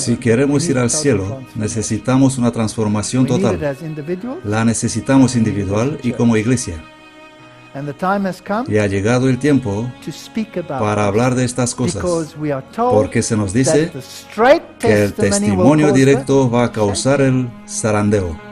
Si queremos ir al cielo, necesitamos una transformación total. La necesitamos individual y como iglesia. Y ha llegado el tiempo para hablar de estas cosas, porque se nos dice que el testimonio directo va a causar el zarandeo.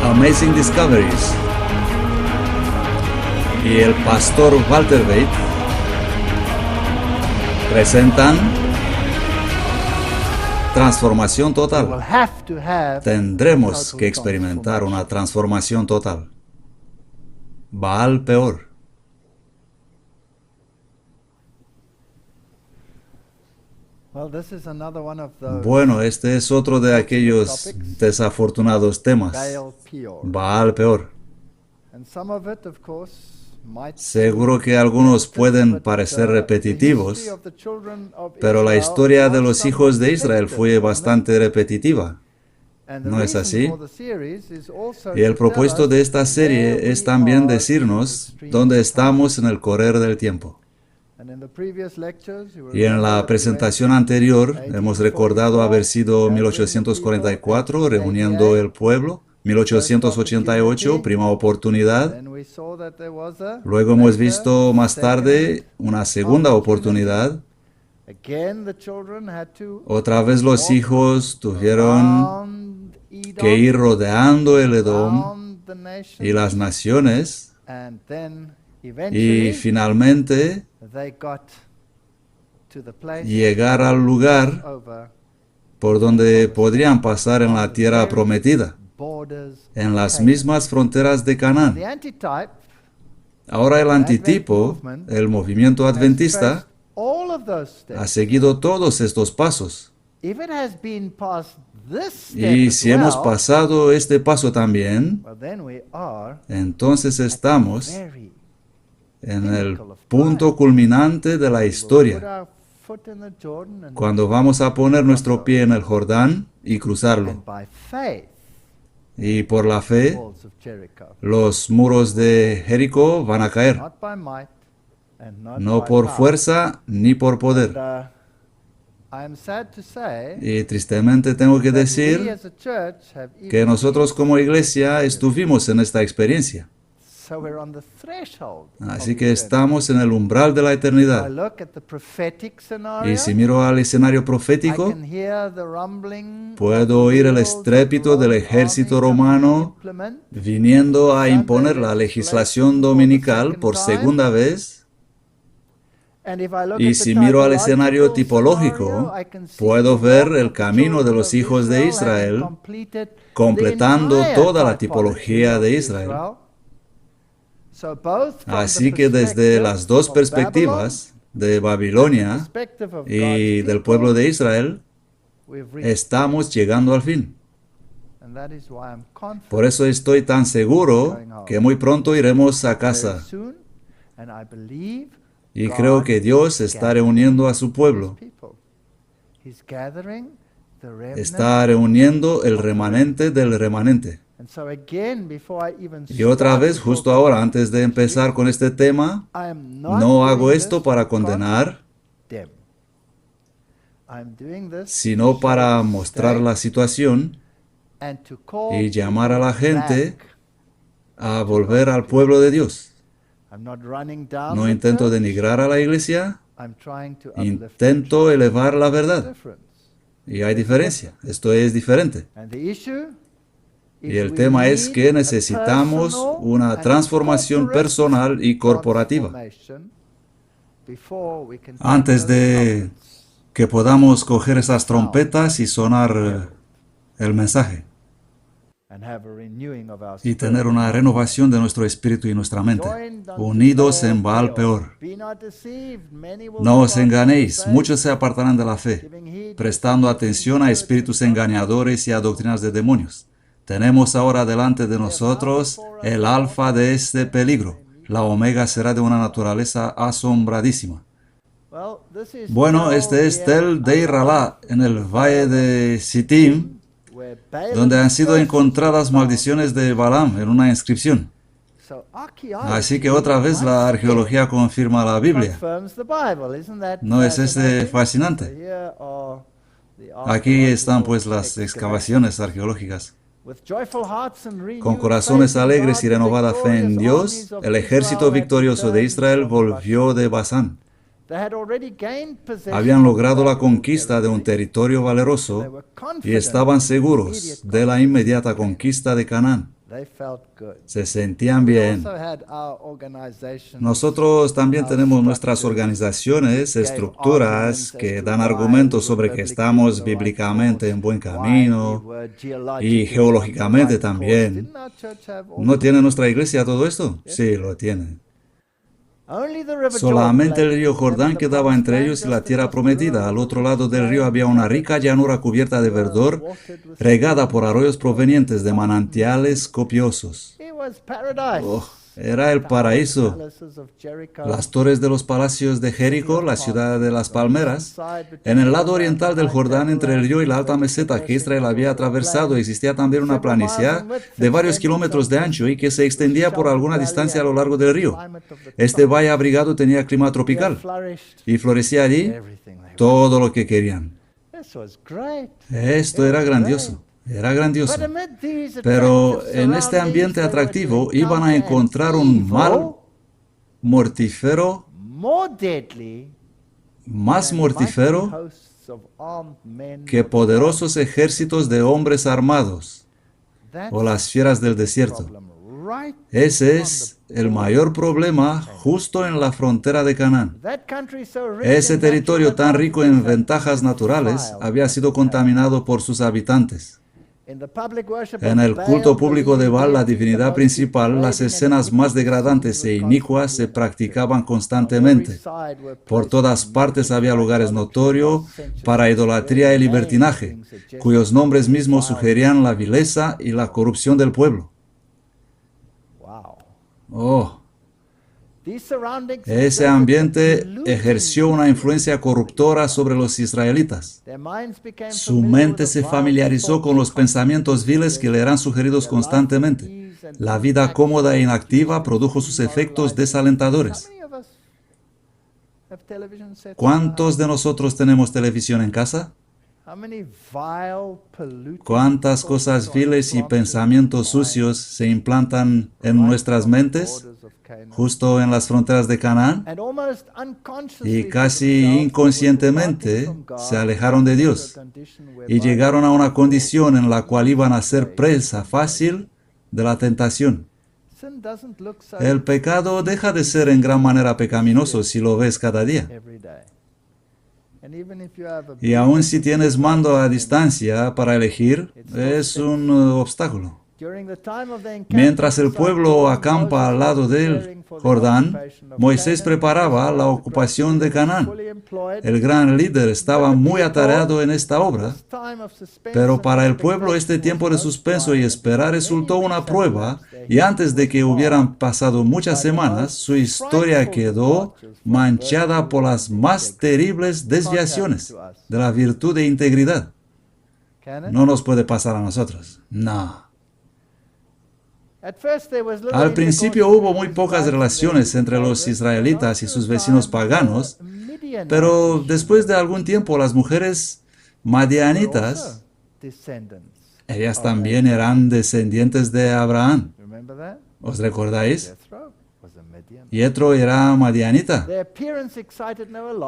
Amazing Discoveries y el pastor Walter Bate presentan transformación total. Tendremos que experimentar una transformación total. Baal peor. Bueno, este es otro de aquellos desafortunados temas. Baal peor. Seguro que algunos pueden parecer repetitivos, pero la historia de los hijos de Israel fue bastante repetitiva. ¿No es así? Y el propósito de esta serie es también decirnos dónde estamos en el correr del tiempo. Y en la presentación anterior hemos recordado haber sido 1844, reuniendo el pueblo, 1888, prima oportunidad. Luego hemos visto más tarde una segunda oportunidad. Otra vez los hijos tuvieron que ir rodeando el Edom y las naciones. Y finalmente llegar al lugar por donde podrían pasar en la tierra prometida, en las mismas fronteras de Canaán. Ahora el antitipo, el movimiento adventista, ha seguido todos estos pasos. Y si hemos pasado este paso también, entonces estamos en el punto culminante de la historia, cuando vamos a poner nuestro pie en el Jordán y cruzarlo. Y por la fe, los muros de Jericó van a caer, no por fuerza ni por poder. Y tristemente tengo que decir que nosotros como iglesia estuvimos en esta experiencia. Así que estamos en el umbral de la eternidad. Y si miro al escenario profético, puedo oír el estrépito del ejército romano viniendo a imponer la legislación dominical por segunda vez. Y si miro al escenario tipológico, puedo ver el camino de los hijos de Israel completando toda la tipología de Israel. Así que desde las dos perspectivas, de Babilonia y del pueblo de Israel, estamos llegando al fin. Por eso estoy tan seguro que muy pronto iremos a casa. Y creo que Dios está reuniendo a su pueblo. Está reuniendo el remanente del remanente. Y otra vez, justo ahora, antes de empezar con este tema, no hago esto para condenar, sino para mostrar la situación y llamar a la gente a volver al pueblo de Dios. No intento denigrar a la iglesia, intento elevar la verdad. Y hay diferencia, esto es diferente. Y el tema es que necesitamos una transformación personal y corporativa antes de que podamos coger esas trompetas y sonar el mensaje y tener una renovación de nuestro espíritu y nuestra mente, unidos en Baal Peor. No os enganéis, muchos se apartarán de la fe, prestando atención a espíritus engañadores y a doctrinas de demonios. Tenemos ahora delante de nosotros el alfa de este peligro. La omega será de una naturaleza asombradísima. Bueno, este es Tel Dei Ralá, en el valle de Sittim, donde han sido encontradas maldiciones de Balaam en una inscripción. Así que otra vez la arqueología confirma la Biblia. ¿No es fascinante? Aquí están pues las excavaciones arqueológicas. Con corazones alegres y renovada fe en Dios, el ejército victorioso de Israel volvió de Basán. Habían logrado la conquista de un territorio valeroso y estaban seguros de la inmediata conquista de Canaán. Se sentían bien. Nosotros también tenemos nuestras organizaciones, estructuras que dan argumentos sobre que estamos bíblicamente en buen camino y geológicamente también. ¿No tiene nuestra iglesia todo esto? Sí, lo tiene. Solamente el río Jordán quedaba entre ellos y la tierra prometida. Al otro lado del río había una rica llanura cubierta de verdor, regada por arroyos provenientes de manantiales copiosos. Oh, era el paraíso. Las torres de los palacios de Jericó, la ciudad de las palmeras. En el lado oriental del Jordán, entre el río y la alta meseta que Israel había atravesado, existía también una planicie de varios kilómetros de ancho y que se extendía por alguna distancia a lo largo del río. Este valle abrigado tenía clima tropical y florecía allí todo lo que querían. Esto era grandioso. Era grandioso. Pero en este ambiente atractivo iban a encontrar un mal mortífero, más mortífero que poderosos ejércitos de hombres armados o las fieras del desierto. Ese es el mayor problema justo en la frontera de Canaán. Ese territorio tan rico en ventajas naturales había sido contaminado por sus habitantes. En el culto público de Baal, la divinidad principal, las escenas más degradantes e inicuas se practicaban constantemente. Por todas partes había lugares notorios para idolatría y libertinaje, cuyos nombres mismos sugerían la vileza y la corrupción del pueblo. Oh. Ese ambiente ejerció una influencia corruptora sobre los israelitas. Su mente se familiarizó con los pensamientos viles que le eran sugeridos constantemente. La vida cómoda e inactiva produjo sus efectos desalentadores. ¿Cuántos de nosotros tenemos televisión en casa? ¿Cuántas cosas viles y pensamientos sucios se implantan en nuestras mentes, justo en las fronteras de Canaán? Y casi inconscientemente se alejaron de Dios y llegaron a una condición en la cual iban a ser presa fácil de la tentación. El pecado deja de ser en gran manera pecaminoso si lo ves cada día. Y aun si tienes mando a distancia para elegir, es un obstáculo. Mientras el pueblo acampa al lado del Jordán, Moisés preparaba la ocupación de Canaán. El gran líder estaba muy atareado en esta obra, pero para el pueblo este tiempo de suspenso y espera resultó una prueba, y antes de que hubieran pasado muchas semanas, su historia quedó manchada por las más terribles desviaciones de la virtud de integridad. No nos puede pasar a nosotros. No. Al principio hubo muy pocas relaciones entre los israelitas y sus vecinos paganos, pero después de algún tiempo las mujeres madianitas, ellas también eran descendientes de Abraham. ¿Os recordáis? Yetro era madianita.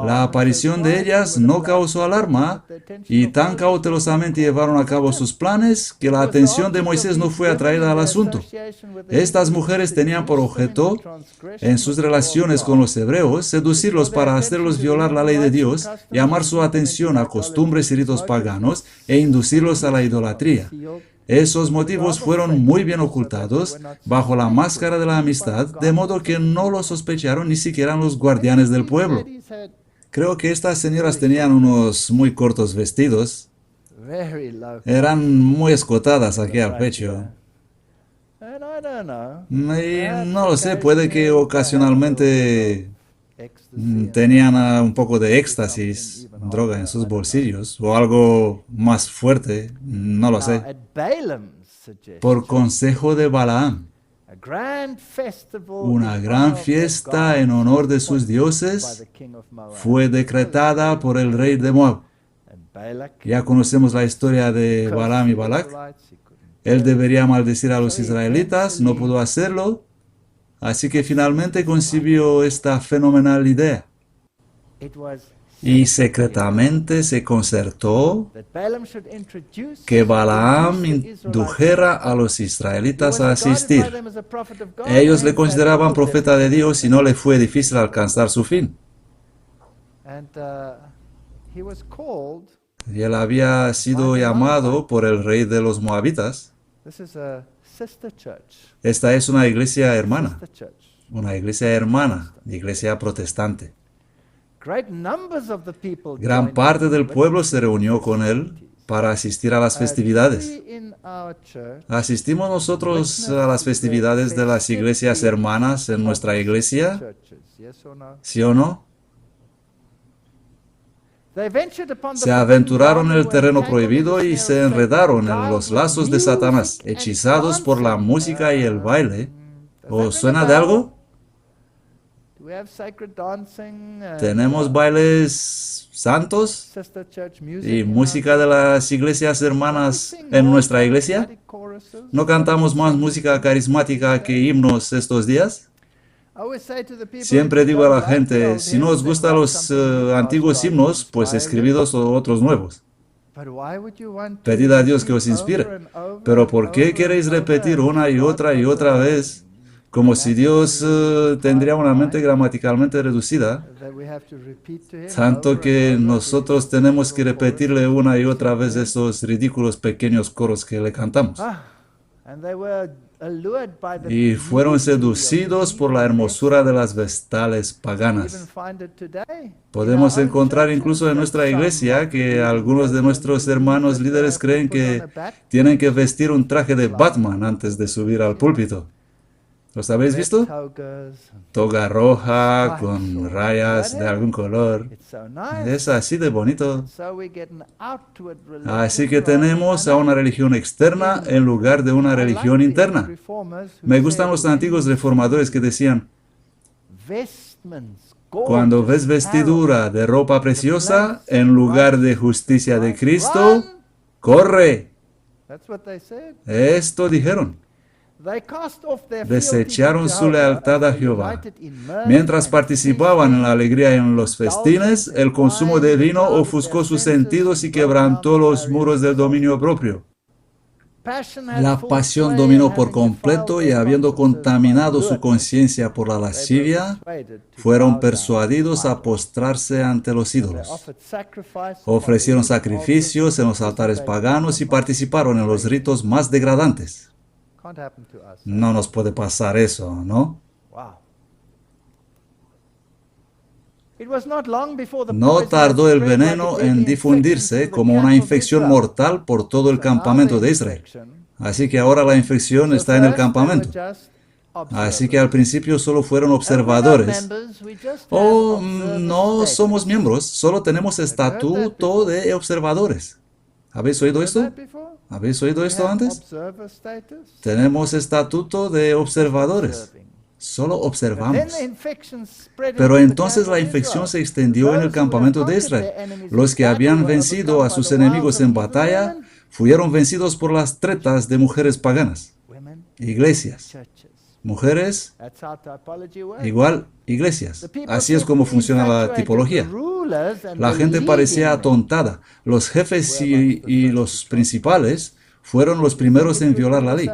La aparición de ellas no causó alarma y tan cautelosamente llevaron a cabo sus planes que la atención de Moisés no fue atraída al asunto. Estas mujeres tenían por objeto, en sus relaciones con los hebreos, seducirlos para hacerlos violar la ley de Dios, llamar su atención a costumbres y ritos paganos e inducirlos a la idolatría. Esos motivos fueron muy bien ocultados bajo la máscara de la amistad, de modo que no lo sospecharon ni siquiera los guardianes del pueblo. Creo que estas señoras tenían unos muy cortos vestidos. Eran muy escotadas aquí al pecho. Y no lo sé, puede que ocasionalmente tenían un poco de éxtasis, droga en sus bolsillos, o algo más fuerte, no lo sé. Por consejo de Balaam, una gran fiesta en honor de sus dioses fue decretada por el rey de Moab. Ya conocemos la historia de Balaam y Balac. Él debería maldecir a los israelitas, no pudo hacerlo. Así que finalmente concibió esta fenomenal idea. Y secretamente se concertó que Balaam indujera a los israelitas a asistir. Ellos le consideraban profeta de Dios y no le fue difícil alcanzar su fin. Y él había sido llamado por el rey de los moabitas. Esta es una iglesia hermana, iglesia protestante. Gran parte del pueblo se reunió con él para asistir a las festividades. ¿Asistimos nosotros a las festividades de las iglesias hermanas en nuestra iglesia? ¿Sí o no? Se aventuraron en el terreno prohibido y se enredaron en los lazos de Satanás, hechizados por la música y el baile. ¿Os suena de algo? ¿Tenemos bailes santos y música de las iglesias hermanas en nuestra iglesia? ¿No cantamos más música carismática que himnos estos días? Siempre digo a la gente, si no os gustan los antiguos himnos, pues escribid otros nuevos. Pedid a Dios que os inspire. Pero ¿por qué queréis repetir una y otra vez, como si Dios tendría una mente gramaticalmente reducida, tanto que nosotros tenemos que repetirle una y otra vez esos ridículos pequeños coros que le cantamos? Y fueron seducidos por la hermosura de las vestales paganas. Podemos encontrar incluso en nuestra iglesia que algunos de nuestros hermanos líderes creen que tienen que vestir un traje de Batman antes de subir al púlpito. ¿Los habéis visto? Toga roja con rayas de algún color. Es así de bonito. Así que tenemos a una religión externa en lugar de una religión interna. Me gustan los antiguos reformadores que decían, cuando ves vestidura de ropa preciosa en lugar de justicia de Cristo, corre. Esto dijeron. Desecharon su lealtad a Jehová. Mientras participaban en la alegría y en los festines, el consumo de vino ofuscó sus sentidos y quebrantó los muros del dominio propio. La pasión dominó por completo y habiendo contaminado su conciencia por la lascivia, fueron persuadidos a postrarse ante los ídolos. Ofrecieron sacrificios en los altares paganos y participaron en los ritos más degradantes. No nos puede pasar eso, ¿no? No tardó el veneno en difundirse como una infección mortal por todo el campamento de Israel. Así que ahora la infección está en el campamento. Así que al principio solo fueron observadores. Oh, no somos miembros, solo tenemos estatuto de observadores. ¿Habéis oído esto? ¿Habéis oído esto antes? Tenemos estatuto de observadores. Solo observamos. Pero entonces la infección se extendió en el campamento de Israel. Los que habían vencido a sus enemigos en batalla fueron vencidos por las tretas de mujeres paganas, iglesias. mujeres, igual iglesias. Así es como funciona la tipología. La gente parecía atontada. Los jefes y los principales fueron los primeros en violar la ley.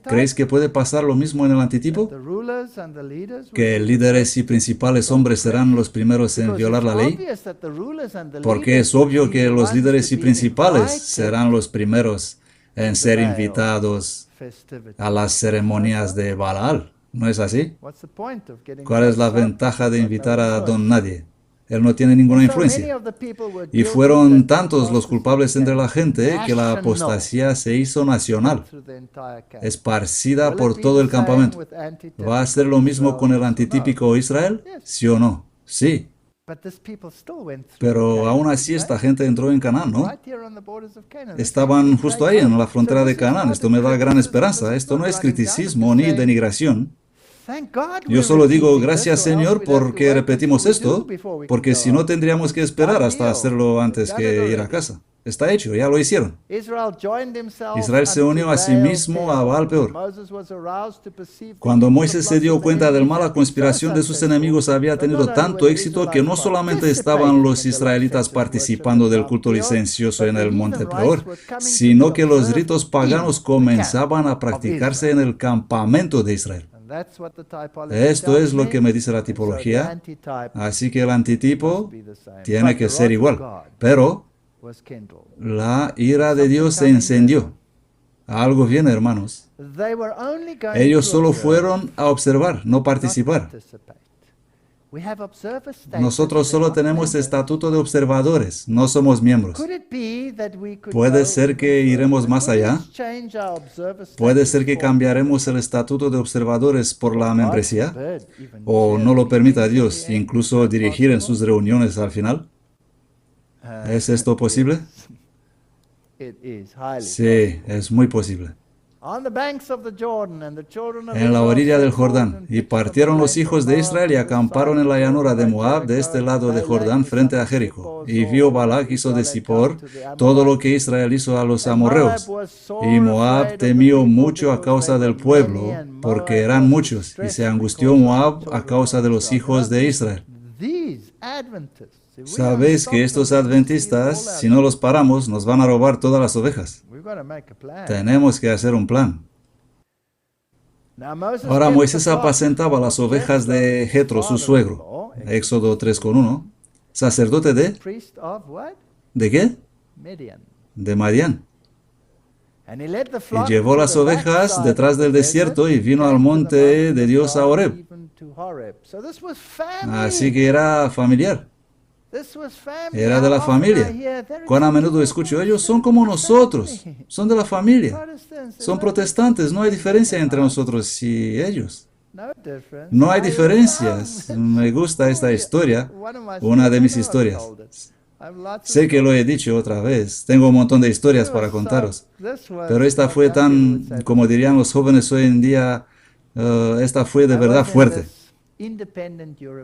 ¿Creéis que puede pasar lo mismo en el antitipo? ¿Que líderes y principales hombres serán los primeros en violar la ley? Porque es obvio que los líderes y principales serán los primeros en ser invitados a las ceremonias de Baal. ¿No es así? ¿Cuál es la ventaja de invitar a don nadie? Él no tiene ninguna influencia. Y fueron tantos los culpables entre la gente que la apostasía se hizo nacional, esparcida por todo el campamento. ¿Va a ser lo mismo con el antitípico Israel? ¿Sí o no? Sí. Pero aún así esta gente entró en Canaán, ¿no? Estaban justo ahí en la frontera de Canaán. Esto me da gran esperanza. Esto no es criticismo ni denigración. Yo solo digo gracias Señor porque repetimos esto, porque si no tendríamos que esperar hasta hacerlo antes que ir a casa. Está hecho, ya lo hicieron. Israel se unió a sí mismo a Baal peor. Cuando Moisés se dio cuenta de la mala conspiración de sus enemigos había tenido tanto éxito que no solamente estaban los israelitas participando del culto licencioso en el monte Peor, sino que los ritos paganos comenzaban a practicarse en el campamento de Israel. Esto es lo que me dice la tipología, así que el antitipo tiene que ser igual, pero la ira de Dios se encendió. Algo bien, hermanos. Ellos solo fueron a observar, no participar. Nosotros solo tenemos estatuto de observadores, no somos miembros. ¿Puede ser que iremos más allá? ¿Puede ser que cambiaremos el estatuto de observadores por la membresía? ¿O no lo permita Dios, incluso dirigir en sus reuniones al final? ¿Es esto posible? Sí, es muy posible. En la orilla del Jordán, y partieron los hijos de Israel y acamparon en la llanura de Moab de este lado de Jordán frente a Jericó. Y vio Balac, hijo de Zippor, todo lo que Israel hizo a los amorreos. Y Moab temió mucho a causa del pueblo, porque eran muchos, y se angustió Moab a causa de los hijos de Israel. Sabéis que estos adventistas, si no los paramos, nos van a robar todas las ovejas. Tenemos que hacer un plan. Ahora Moisés apacentaba las ovejas de Jetro, su suegro. Éxodo 3:1. ¿Sacerdote de? ¿De qué? De Madián. Y llevó las ovejas detrás del desierto y vino al monte de Dios a Horeb. Así que era familiar. Era de la familia. Cuán a menudo escucho, ellos son como nosotros, son de la familia, son protestantes, no hay diferencia entre nosotros y ellos. No hay diferencias. Me gusta esta historia, una de mis historias. Sé que lo he dicho otra vez, tengo un montón de historias para contaros, pero esta fue tan, como dirían los jóvenes hoy en día, esta fue de verdad fuerte.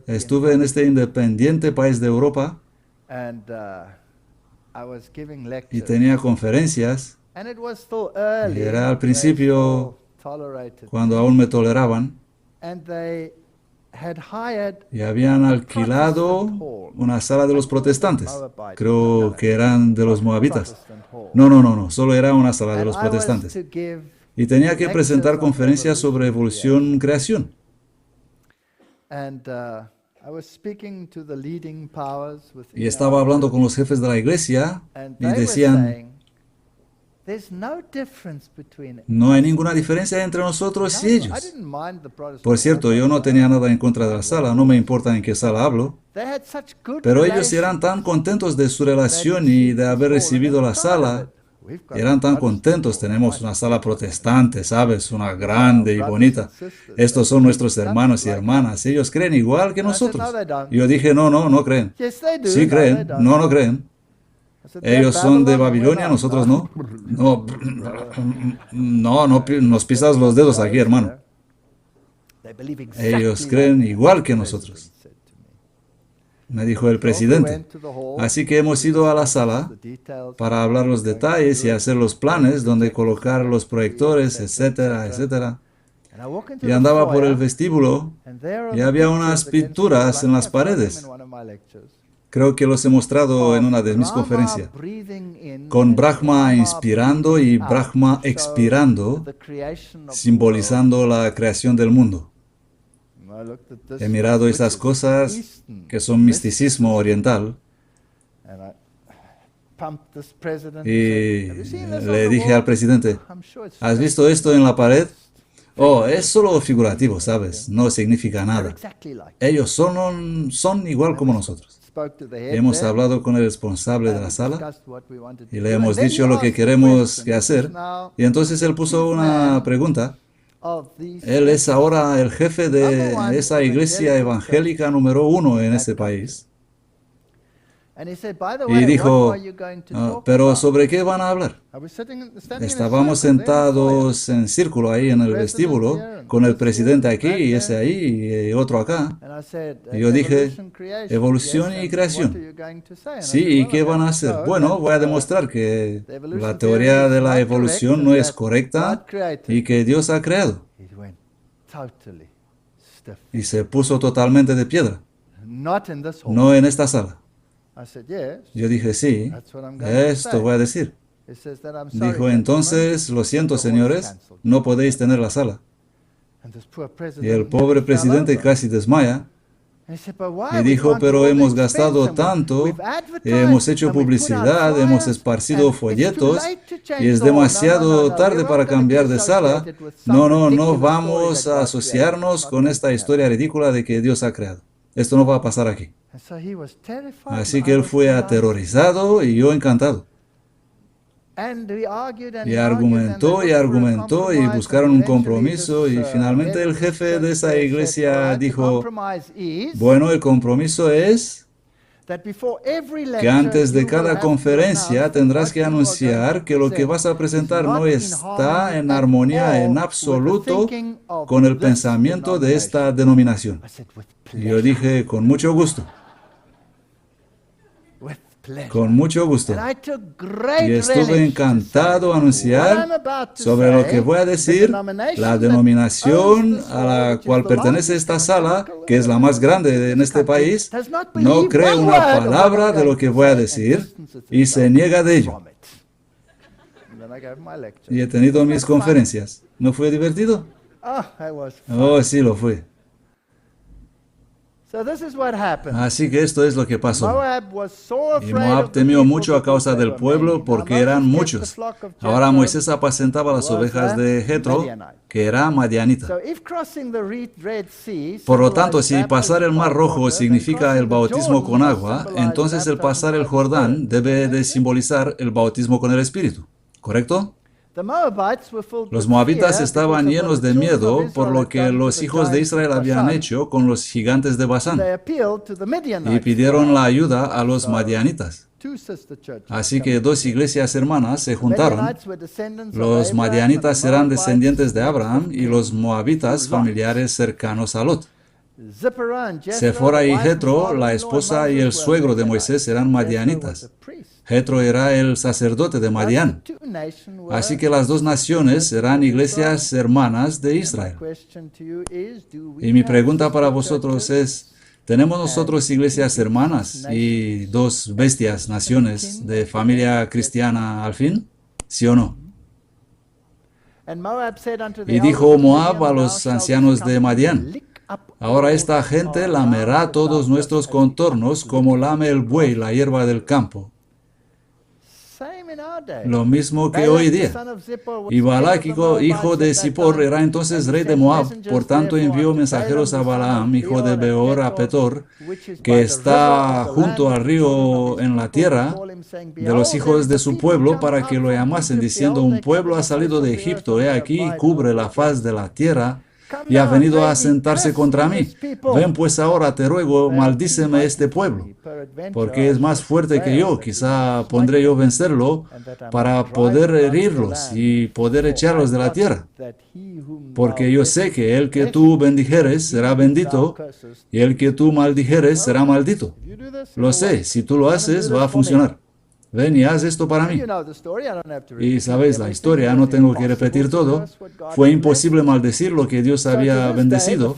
Estuve en este independiente país de Europa y tenía conferencias y era al principio cuando aún me toleraban y habían alquilado una sala de los protestantes. Creo que eran de los moabitas. No, solo era una sala de los protestantes. Y tenía que presentar conferencias sobre evolución-creación. Y estaba hablando con los jefes de la iglesia y decían, no hay ninguna diferencia entre nosotros y ellos. Por cierto, yo no tenía nada en contra de la sala, no me importa en qué sala hablo, pero ellos eran tan contentos de su relación y de haber recibido la sala. Eran tan contentos, tenemos una sala protestante, ¿sabes? Una grande y bonita. Estos son nuestros hermanos y hermanas, ellos creen igual que nosotros. Y yo dije, no creen. Sí creen, no creen. Ellos son de Babilonia, nosotros no. No nos pisas los dedos aquí, hermano. Ellos creen igual que nosotros, me dijo el presidente. Así que hemos ido a la sala para hablar los detalles y hacer los planes donde colocar los proyectores, etcétera, etcétera. Y andaba por el vestíbulo y había unas pinturas en las paredes. Creo que los he mostrado en una de mis conferencias. Con Brahma inspirando y Brahma expirando, simbolizando la creación del mundo. He mirado estas cosas que son misticismo oriental y le dije al presidente, ¿has visto esto en la pared? Oh, es solo figurativo, ¿sabes? No significa nada. Ellos son igual como nosotros. Hemos hablado con el responsable de la sala y le hemos dicho lo que queremos hacer. Y entonces él puso una pregunta. Él es ahora el jefe de esa iglesia evangélica número 1 en este país. Y dijo, pero ¿sobre qué van a hablar? Estábamos sentados en círculo ahí en el vestíbulo, con el presidente aquí y ese ahí y otro acá. Y yo dije, evolución y creación. Sí, ¿y qué van a hacer? Bueno, voy a demostrar que la teoría de la evolución no es correcta y que Dios ha creado. Y se puso totalmente de piedra. No en esta sala. Yo dije, sí, esto voy a decir. Dijo, entonces, lo siento, señores, no podéis tener la sala. Y el pobre presidente casi desmaya. Y dijo, pero hemos gastado tanto, hemos hecho publicidad, hemos esparcido folletos, y es demasiado tarde para cambiar de sala. No vamos a asociarnos con esta historia ridícula de que Dios ha creado. Esto no va a pasar aquí. Así que él fue aterrorizado y yo encantado. Y argumentó y buscaron un compromiso y finalmente el jefe de esa iglesia dijo, bueno, el compromiso es que antes de cada conferencia tendrás que anunciar que lo que vas a presentar no está en armonía en absoluto con el pensamiento de esta denominación. Y yo dije, con mucho gusto. Con mucho gusto. Y estuve encantado a anunciar sobre lo que voy a decir. La denominación a la cual pertenece esta sala, que es la más grande en este país, no cree una palabra de lo que voy a decir y se niega de ello. Y he tenido mis conferencias. ¿No fue divertido? Oh, sí, lo fue. Así que esto es lo que pasó. Y Moab temió mucho a causa del pueblo porque eran muchos. Ahora Moisés apacentaba las ovejas de Jetro, que era madianita. Por lo tanto, si pasar el Mar Rojo significa el bautismo con agua, entonces el pasar el Jordán debe de simbolizar el bautismo con el Espíritu. ¿Correcto? Los moabitas estaban llenos de miedo por lo que los hijos de Israel habían hecho con los gigantes de Basán y pidieron la ayuda a los madianitas. Así que dos iglesias hermanas se juntaron. Los madianitas eran descendientes de Abraham y los moabitas familiares cercanos a Lot. Sefora y Jetro, la esposa y el suegro de Moisés, eran madianitas. Jetro era el sacerdote de Madián. Así que las dos naciones eran iglesias hermanas de Israel. Y mi pregunta para vosotros es, ¿tenemos nosotros iglesias hermanas y dos bestias, naciones de familia cristiana al fin? ¿Sí o no? Y dijo Moab a los ancianos de Madián, ahora esta gente lamerá todos nuestros contornos como lame el buey la hierba del campo. Lo mismo que hoy día. Y Balac, hijo de Zippor, era entonces rey de Moab. Por tanto envió mensajeros a Balaam, hijo de Beor, a Petor, que está junto al río en la tierra, de los hijos de su pueblo, para que lo llamasen, diciendo, un pueblo ha salido de Egipto, he aquí, cubre la faz de la tierra, y ha venido a sentarse contra mí. Ven pues ahora, te ruego, maldíceme este pueblo, porque es más fuerte que yo. Quizá podré yo vencerlo para poder herirlos y poder echarlos de la tierra. Porque yo sé que el que tú bendijeres será bendito, y el que tú maldijeres será maldito. Lo sé, si tú lo haces, va a funcionar. ven y haz esto para mí. Y sabéis la historia, no tengo que repetir todo. Fue imposible maldecir lo que Dios había bendecido.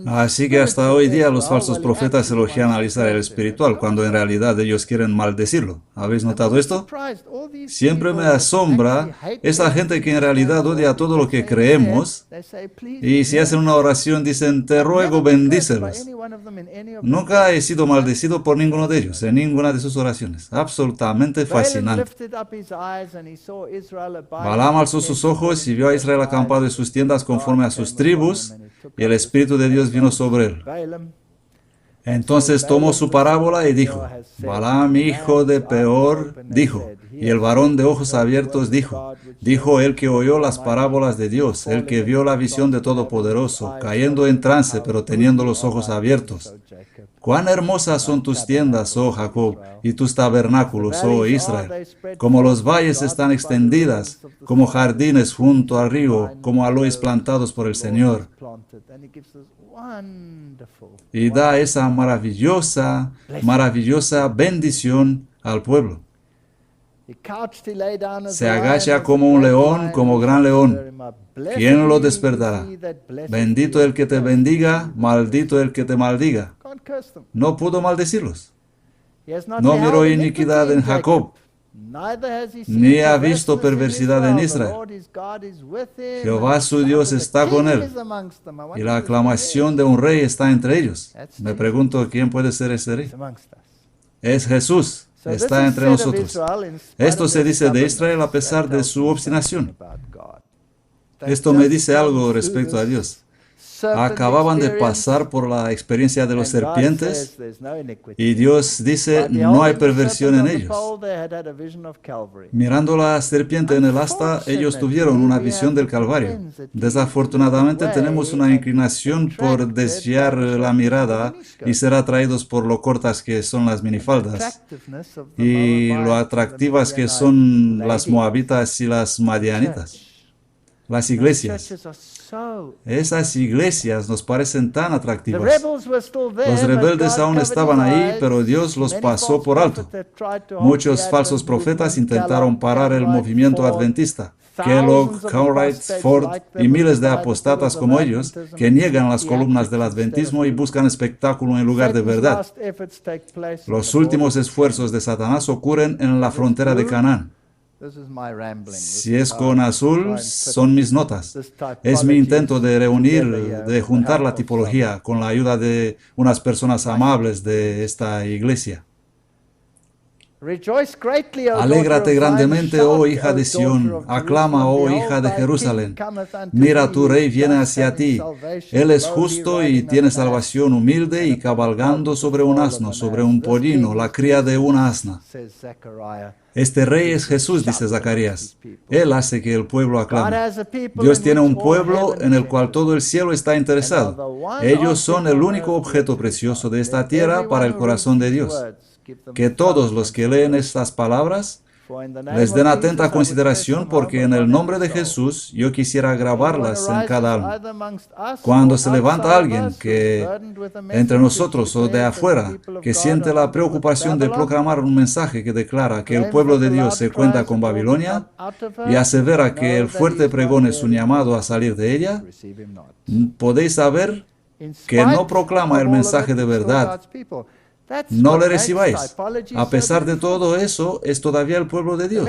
Así que hasta hoy día los falsos profetas elogian al Israel espiritual, cuando en realidad ellos quieren maldecirlo. ¿Habéis notado esto? Siempre me asombra esa gente que en realidad odia todo lo que creemos, y si hacen una oración dicen, te ruego, bendícelos. Nunca he sido maldecido por ninguno de ellos, en ninguna de sus oraciones. Absolutamente fascinante. Balaam alzó sus ojos y vio a Israel acampado en sus tiendas conforme a sus tribus, y el Espíritu de Dios vino sobre él. Entonces tomó su parábola y dijo, Balaam, hijo de Peor, dijo, y el varón de ojos abiertos dijo el que oyó las parábolas de Dios, el que vio la visión de Todopoderoso, cayendo en trance, pero teniendo los ojos abiertos. Cuán hermosas son tus tiendas, oh Jacob, y tus tabernáculos, oh Israel. Como los valles están extendidas, como jardines junto al río, como aloes plantados por el Señor. Y da esa maravillosa bendición al pueblo. Se agacha como un león, como gran león. ¿Quién lo despertará? Bendito el que te bendiga, maldito el que te maldiga. No pudo maldecirlos. No miró iniquidad en Jacob, ni ha visto perversidad en Israel. Jehová su Dios está con él, y la aclamación de un rey está entre ellos. Me pregunto, ¿quién puede ser ese rey? Es Jesús, está entre nosotros. Esto se dice de Israel a pesar de su obstinación. Esto me dice algo respecto a Dios. Acababan de pasar por la experiencia de los serpientes y Dios dice, no hay perversión en ellos. Mirando la serpiente en el asta, ellos tuvieron una visión del Calvario. Desafortunadamente tenemos una inclinación por desviar la mirada y ser atraídos por lo cortas que son las minifaldas y lo atractivas que son las moabitas y las madianitas. Las iglesias. Esas iglesias nos parecen tan atractivas. Los rebeldes aún estaban ahí, pero Dios los pasó por alto. Muchos falsos profetas intentaron parar el movimiento adventista. Kellogg, Cartwright, Ford y miles de apostatas como ellos que niegan las columnas del adventismo y buscan espectáculo en lugar de verdad. Los últimos esfuerzos de Satanás ocurren en la frontera de Canaán. Si es con azul, son mis notas. Es mi intento de reunir, de juntar la tipología con la ayuda de unas personas amables de esta iglesia. Alégrate grandemente, oh hija de Sión, aclama, oh hija de Jerusalén. Mira, tu rey viene hacia ti. Él es justo y tiene salvación, humilde y cabalgando sobre un asno, sobre un pollino, la cría de una asna. Este rey es Jesús, dice Zacarías. Él hace que el pueblo aclame. Dios tiene un pueblo en el cual todo el cielo está interesado. Ellos son el único objeto precioso de esta tierra para el corazón de Dios. Que todos los que leen estas palabras les den atenta consideración, porque en el nombre de Jesús yo quisiera grabarlas en cada alma. Cuando se levanta alguien que entre nosotros o de afuera, que siente la preocupación de proclamar un mensaje que declara que el pueblo de Dios se cuenta con Babilonia y asevera que el fuerte pregón es un llamado a salir de ella, podéis saber que no proclama el mensaje de verdad. No le recibáis. A pesar de todo eso, es todavía el pueblo de Dios.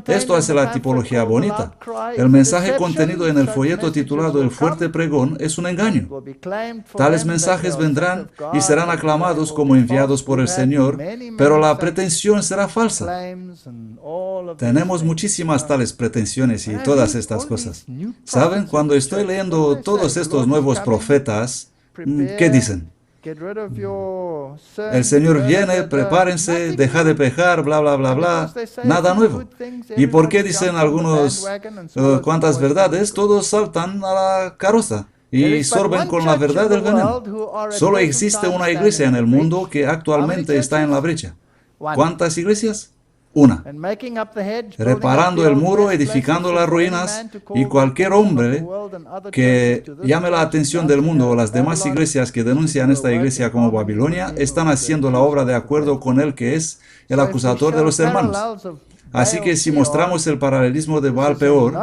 Esto hace la tipología bonita. El mensaje contenido en el folleto titulado El fuerte pregón es un engaño. Tales mensajes vendrán y serán aclamados como enviados por el Señor, pero la pretensión será falsa. Tenemos muchísimas tales pretensiones y todas estas cosas. ¿Saben? Cuando estoy leyendo todos estos nuevos profetas, ¿qué dicen? El Señor viene, prepárense, deja de pecar, bla, bla, bla, bla. Nada nuevo. ¿Y por qué dicen algunos cuantas verdades? Todos saltan a la carroza y sorben con la verdad del veneno. Solo existe una iglesia en el mundo que actualmente está en la brecha. ¿Cuántas iglesias? una, reparando el muro, edificando las ruinas, y cualquier hombre que llame la atención del mundo o las demás iglesias que denuncian esta iglesia como Babilonia, están haciendo la obra de acuerdo con él, que es el acusador de los hermanos. Así que si mostramos el paralelismo de Baal Peor,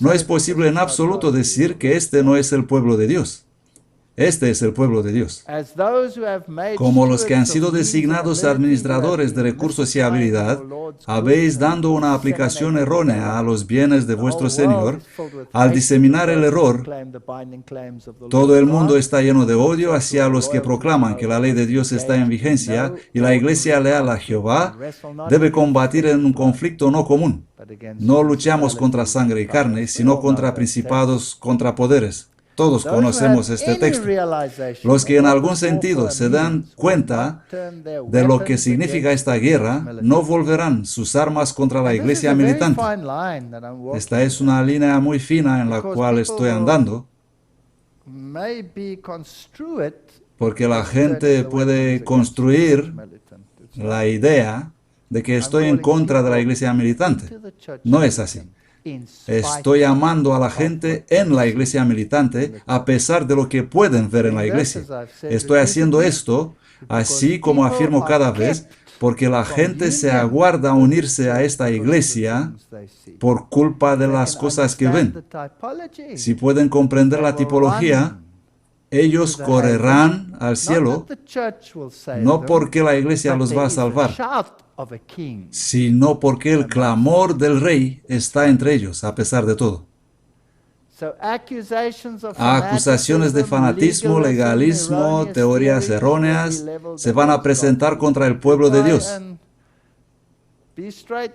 no es posible en absoluto decir que este no es el pueblo de Dios. Este es el pueblo de Dios. Como los que han sido designados administradores de recursos y habilidad, habéis dando una aplicación errónea a los bienes de vuestro Señor. Al diseminar el error, todo el mundo está lleno de odio hacia los que proclaman que la ley de Dios está en vigencia, y la iglesia leal a Jehová debe combatir en un conflicto no común. No luchamos contra sangre y carne, sino contra principados, contra poderes. Todos conocemos este texto. Los que en algún sentido se dan cuenta de lo que significa esta guerra, no volverán sus armas contra la iglesia militante. Esta es una línea muy fina en la cual estoy andando, porque la gente puede construir la idea de que estoy en contra de la iglesia militante. No es así. Estoy amando a la gente en la iglesia militante a pesar de lo que pueden ver en la iglesia. Estoy haciendo esto, así como afirmo cada vez, porque la gente se aguarda a unirse a esta iglesia por culpa de las cosas que ven. Si pueden comprender la tipología, ellos correrán al cielo, no porque la iglesia los va a salvar, sino porque el clamor del rey está entre ellos, a pesar de todo. Acusaciones de fanatismo, legalismo, teorías erróneas se van a presentar contra el pueblo de Dios.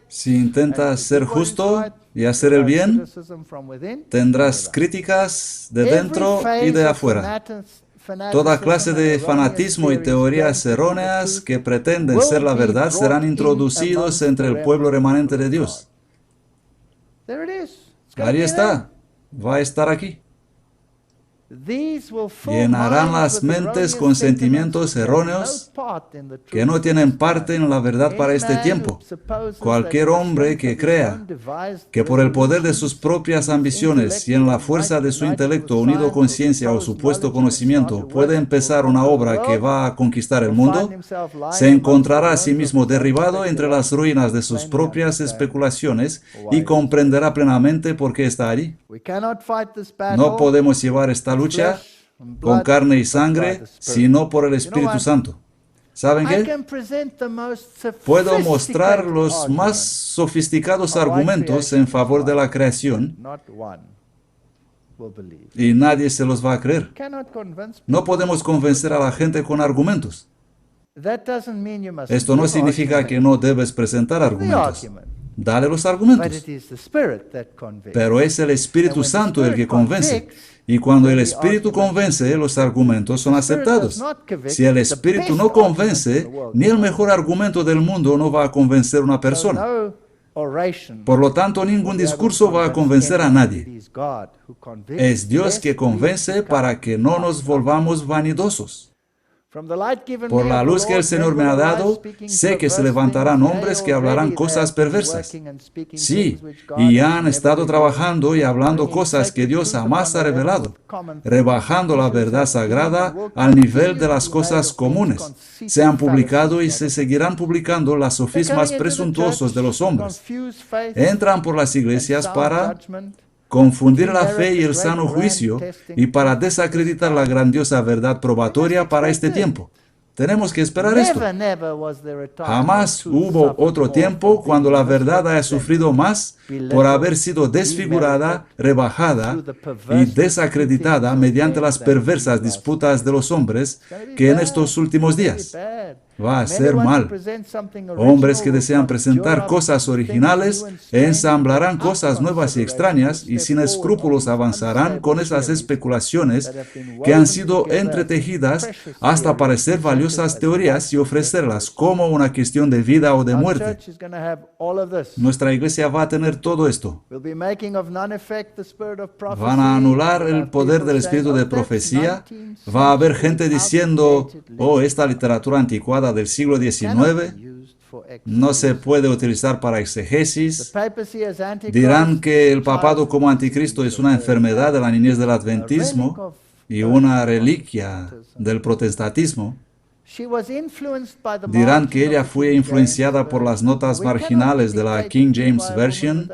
Si intentas ser justo y hacer el bien, tendrás críticas de dentro y de afuera. Toda clase de fanatismo y teorías erróneas que pretenden ser la verdad serán introducidos entre el pueblo remanente de Dios. Ahí está. Va a estar aquí. Llenarán las mentes con sentimientos erróneos que no tienen parte en la verdad para este tiempo. Cualquier hombre que crea que por el poder de sus propias ambiciones y en la fuerza de su intelecto unido con ciencia o supuesto conocimiento puede empezar una obra que va a conquistar el mundo, se encontrará a sí mismo derribado entre las ruinas de sus propias especulaciones y comprenderá plenamente por qué está allí. No podemos llevar esta lucha con carne y sangre, sino por el Espíritu Santo. ¿Saben qué? Puedo mostrar los más sofisticados argumentos en favor de la creación y nadie se los va a creer. No podemos convencer a la gente con argumentos. Esto no significa que no debes presentar argumentos. Dale los argumentos. Pero es el Espíritu Santo el que convence. Y cuando el Espíritu convence, los argumentos son aceptados. Si el Espíritu no convence, ni el mejor argumento del mundo no va a convencer a una persona. Por lo tanto, ningún discurso va a convencer a nadie. Es Dios que convence para que no nos volvamos vanidosos. Por la luz que el Señor me ha dado, sé que se levantarán hombres que hablarán cosas perversas. Sí, y ya han estado trabajando y hablando cosas que Dios jamás ha revelado, rebajando la verdad sagrada al nivel de las cosas comunes. Se han publicado y se seguirán publicando los sofismas presuntuosos de los hombres. Entran por las iglesias para confundir la fe y el sano juicio y para desacreditar la grandiosa verdad probatoria para este tiempo. Tenemos que esperar esto. Jamás hubo otro tiempo cuando la verdad haya sufrido más por haber sido desfigurada, rebajada y desacreditada mediante las perversas disputas de los hombres que en estos últimos días. Va a ser mal. Hombres que desean presentar cosas originales ensamblarán cosas nuevas y extrañas y sin escrúpulos avanzarán con esas especulaciones que han sido entretejidas hasta parecer valiosas teorías y ofrecerlas como una cuestión de vida o de muerte. Nuestra iglesia va a tener todo esto. Van a anular el poder del espíritu de profecía. Va a haber gente diciendo, oh, esta literatura anticuada del siglo XIX no se puede utilizar para exegesis. Dirán que el papado como anticristo es una enfermedad de la niñez del adventismo y una reliquia del protestantismo. Dirán que ella fue influenciada por las notas marginales de la King James Version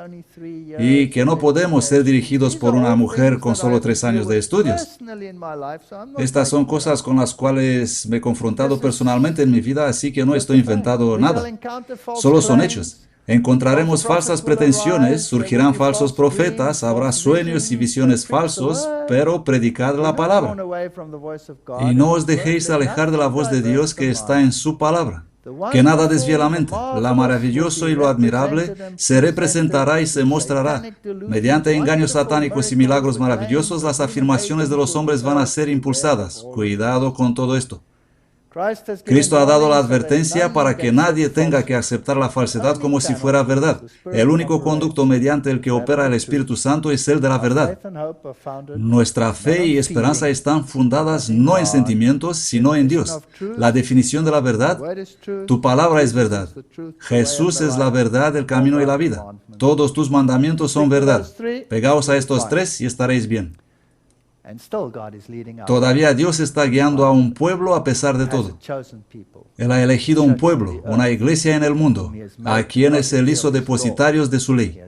y que no podemos ser dirigidos por una mujer con solo 3 años de estudios. Estas son cosas con las cuales me he confrontado personalmente en mi vida, así que no estoy inventando nada. Solo son hechos. Encontraremos falsas pretensiones, surgirán falsos profetas, habrá sueños y visiones falsos, pero predicad la palabra. Y no os dejéis alejar de la voz de Dios que está en su palabra. Que nada desvíe la mente. Lo maravilloso y lo admirable se representará y se mostrará. Mediante engaños satánicos y milagros maravillosos, las afirmaciones de los hombres van a ser impulsadas. Cuidado con todo esto. Cristo ha dado la advertencia para que nadie tenga que aceptar la falsedad como si fuera verdad. El único conducto mediante el que opera el Espíritu Santo es el de la verdad. Nuestra fe y esperanza están fundadas no en sentimientos, sino en Dios. La definición de la verdad: tu palabra es verdad. Jesús es la verdad, el camino y la vida. Todos tus mandamientos son verdad. Pegaos a estos 3 y estaréis bien. Todavía Dios está guiando a un pueblo a pesar de todo. Él ha elegido un pueblo, una iglesia en el mundo, a quienes Él hizo depositarios de su ley.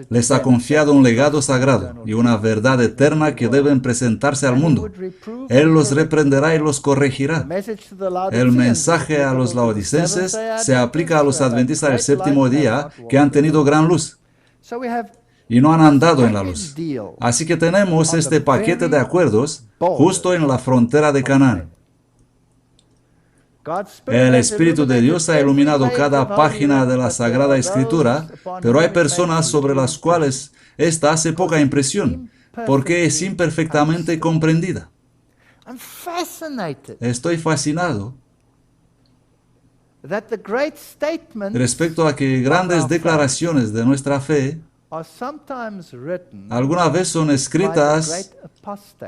Les ha confiado un legado sagrado y una verdad eterna que deben presentarse al mundo. Él los reprenderá y los corregirá. El mensaje a los laodicenses se aplica a los adventistas del séptimo día que han tenido gran luz y no han andado en la luz. Así que tenemos este paquete de acuerdos justo en la frontera de Canaán. El Espíritu de Dios ha iluminado cada página de la Sagrada Escritura, pero hay personas sobre las cuales esta hace poca impresión, porque es imperfectamente comprendida. Estoy fascinado respecto a que grandes declaraciones de nuestra fe alguna vez son escritas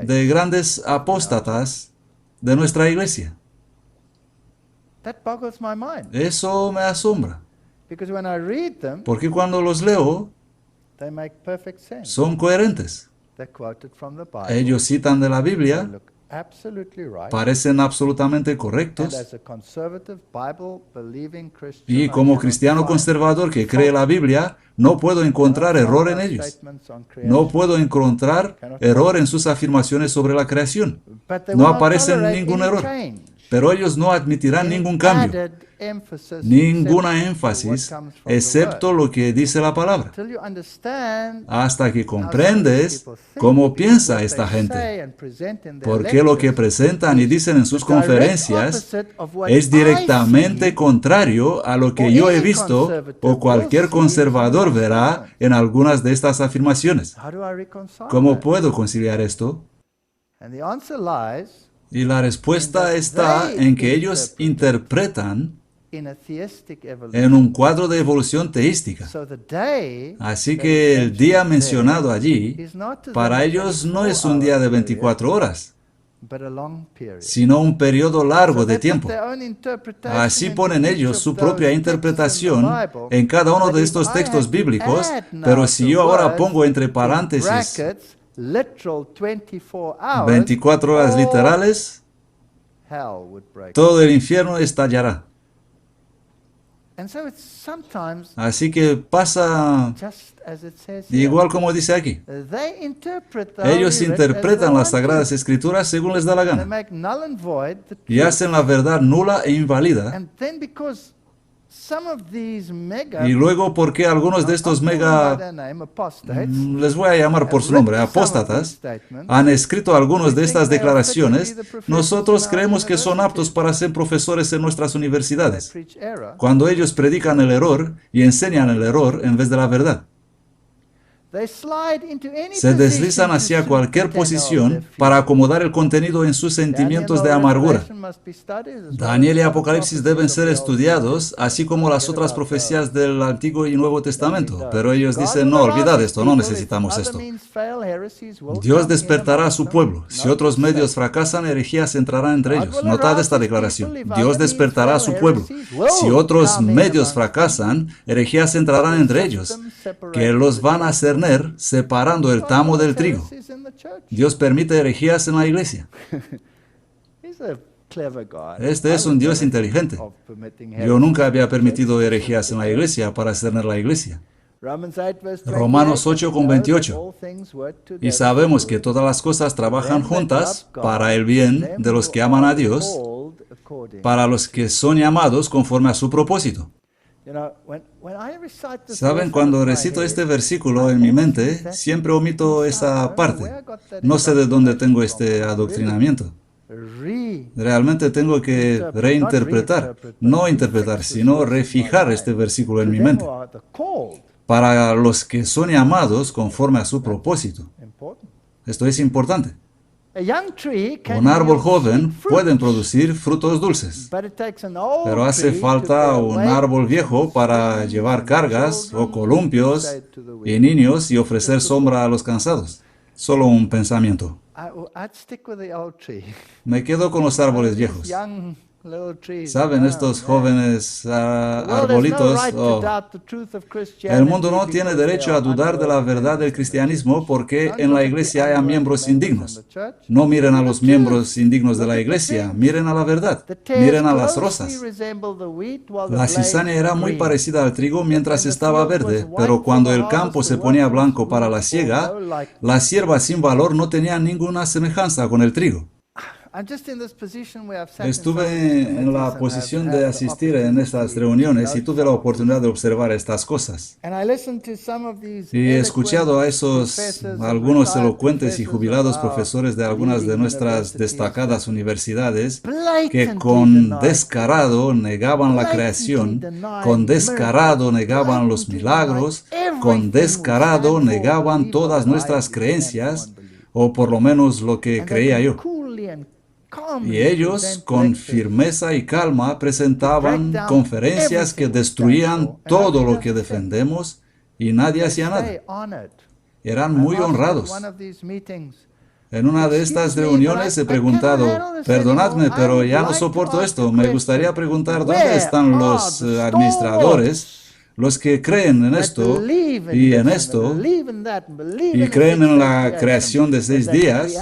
de grandes apóstatas de nuestra iglesia. Eso me asombra, porque cuando los leo, son coherentes. Ellos citan de la Biblia, parecen absolutamente correctos, y como cristiano conservador que cree la Biblia, no puedo encontrar error en ellos. No puedo encontrar error en sus afirmaciones sobre la creación. No aparece ningún error. Pero ellos no admitirán ningún cambio, ninguna énfasis, excepto lo que dice la palabra. Hasta que comprendes cómo piensa esta gente. Porque lo que presentan y dicen en sus conferencias es directamente contrario a lo que yo he visto o cualquier conservador verá en algunas de estas afirmaciones. ¿Cómo puedo conciliar esto? Y la respuesta está en que ellos interpretan en un cuadro de evolución teística. Así que el día mencionado allí, para ellos no es un día de 24 horas, sino un periodo largo de tiempo. Así ponen ellos su propia interpretación en cada uno de estos textos bíblicos, pero si yo ahora pongo entre paréntesis 24 horas literales, todo el infierno estallará. Así que pasa igual como dice aquí. Ellos interpretan las Sagradas Escrituras según les da la gana y hacen la verdad nula e inválida. Y luego, porque algunos de estos les voy a llamar por su nombre, apóstatas, han escrito algunas de estas declaraciones, nosotros creemos que son aptos para ser profesores en nuestras universidades, cuando ellos predican el error y enseñan el error en vez de la verdad. Se deslizan hacia cualquier posición para acomodar el contenido en sus sentimientos de amargura. Daniel y Apocalipsis deben ser estudiados, así como las otras profecías del Antiguo y Nuevo Testamento. Pero ellos dicen, no, olvidad esto, no necesitamos esto. Dios despertará a su pueblo. Si otros medios fracasan, herejías entrarán entre ellos. Notad esta declaración. Dios despertará a su pueblo. Si otros medios fracasan, herejías entrarán entre ellos, que los van a cerner separando el tamo del trigo. Dios permite herejías en la iglesia. Este es un Dios inteligente. Yo nunca había permitido herejías en la iglesia para cerner la iglesia. Romanos 8:28. Y sabemos que todas las cosas trabajan juntas para el bien de los que aman a Dios, para los que son llamados conforme a su propósito. Saben, cuando recito este versículo en mi mente, siempre omito esa parte. No sé de dónde tengo este adoctrinamiento. Realmente tengo que reinterpretar, no interpretar, sino refijar este versículo en mi mente. Para los que son llamados conforme a su propósito. Esto es importante. Un árbol joven puede producir frutos dulces, pero hace falta un árbol viejo para llevar cargas o columpios y niños y ofrecer sombra a los cansados. Solo un pensamiento. Me quedo con los árboles viejos. ¿Saben, estos jóvenes arbolitos? El mundo no tiene derecho a dudar de la verdad del cristianismo porque en la iglesia haya miembros indignos. No miren a los miembros indignos de la iglesia, miren a la verdad, miren a las rosas. La cizaña era muy parecida al trigo mientras estaba verde, pero cuando el campo se ponía blanco para la siega, las hierbas sin valor no tenían ninguna semejanza con el trigo. Estuve en la posición de asistir en estas reuniones y tuve la oportunidad de observar estas cosas. Y he escuchado a algunos elocuentes y jubilados profesores de algunas de nuestras destacadas universidades que con descarado negaban la creación, con descarado negaban los milagros, con descarado negaban todas nuestras creencias, o por lo menos lo que creía yo. Y ellos, con firmeza y calma, presentaban conferencias que destruían todo lo que defendemos y nadie hacía nada. Eran muy honrados. En una de estas reuniones he preguntado, perdonadme, pero ya no soporto esto. Me gustaría preguntar dónde están los administradores, los que creen en esto y en esto, y creen en la creación de 6 días,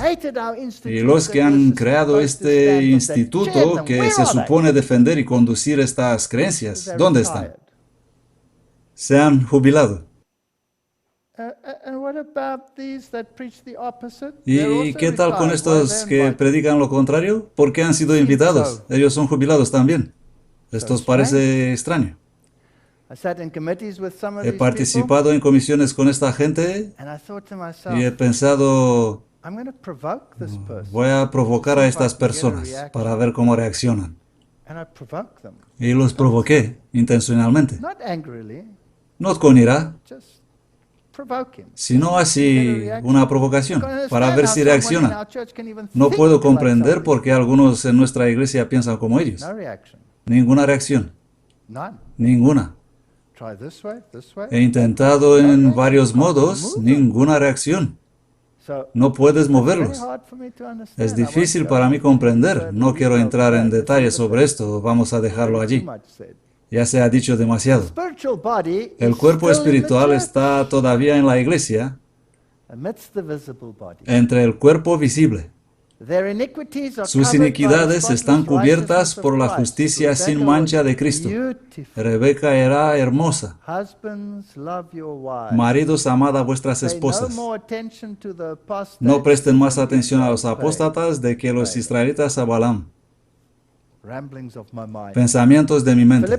y los que han creado este instituto que se supone defender y conducir estas creencias. ¿Dónde están? Se han jubilado. ¿Y qué tal con estos que predican lo contrario? ¿Por qué han sido invitados? Ellos son jubilados también. Esto os parece extraño. He participado en comisiones con esta gente y he pensado, voy a provocar a estas personas para ver cómo reaccionan. Y los provoqué intencionalmente. No con ira, sino así una provocación para ver si reaccionan. No puedo comprender por qué algunos en nuestra iglesia piensan como ellos. Ninguna reacción. Ninguna. He intentado en varios modos, ninguna reacción. No puedes moverlos. Es difícil para mí comprender. No quiero entrar en detalles sobre esto. Vamos a dejarlo allí. Ya se ha dicho demasiado. El cuerpo espiritual está todavía en la iglesia, entre el cuerpo visible. Sus iniquidades están cubiertas por la justicia sin mancha de Cristo. Rebeca era hermosa. Maridos, amad a vuestras esposas. No presten más atención a los apóstatas de que los israelitas a Balaam. Pensamientos de mi mente.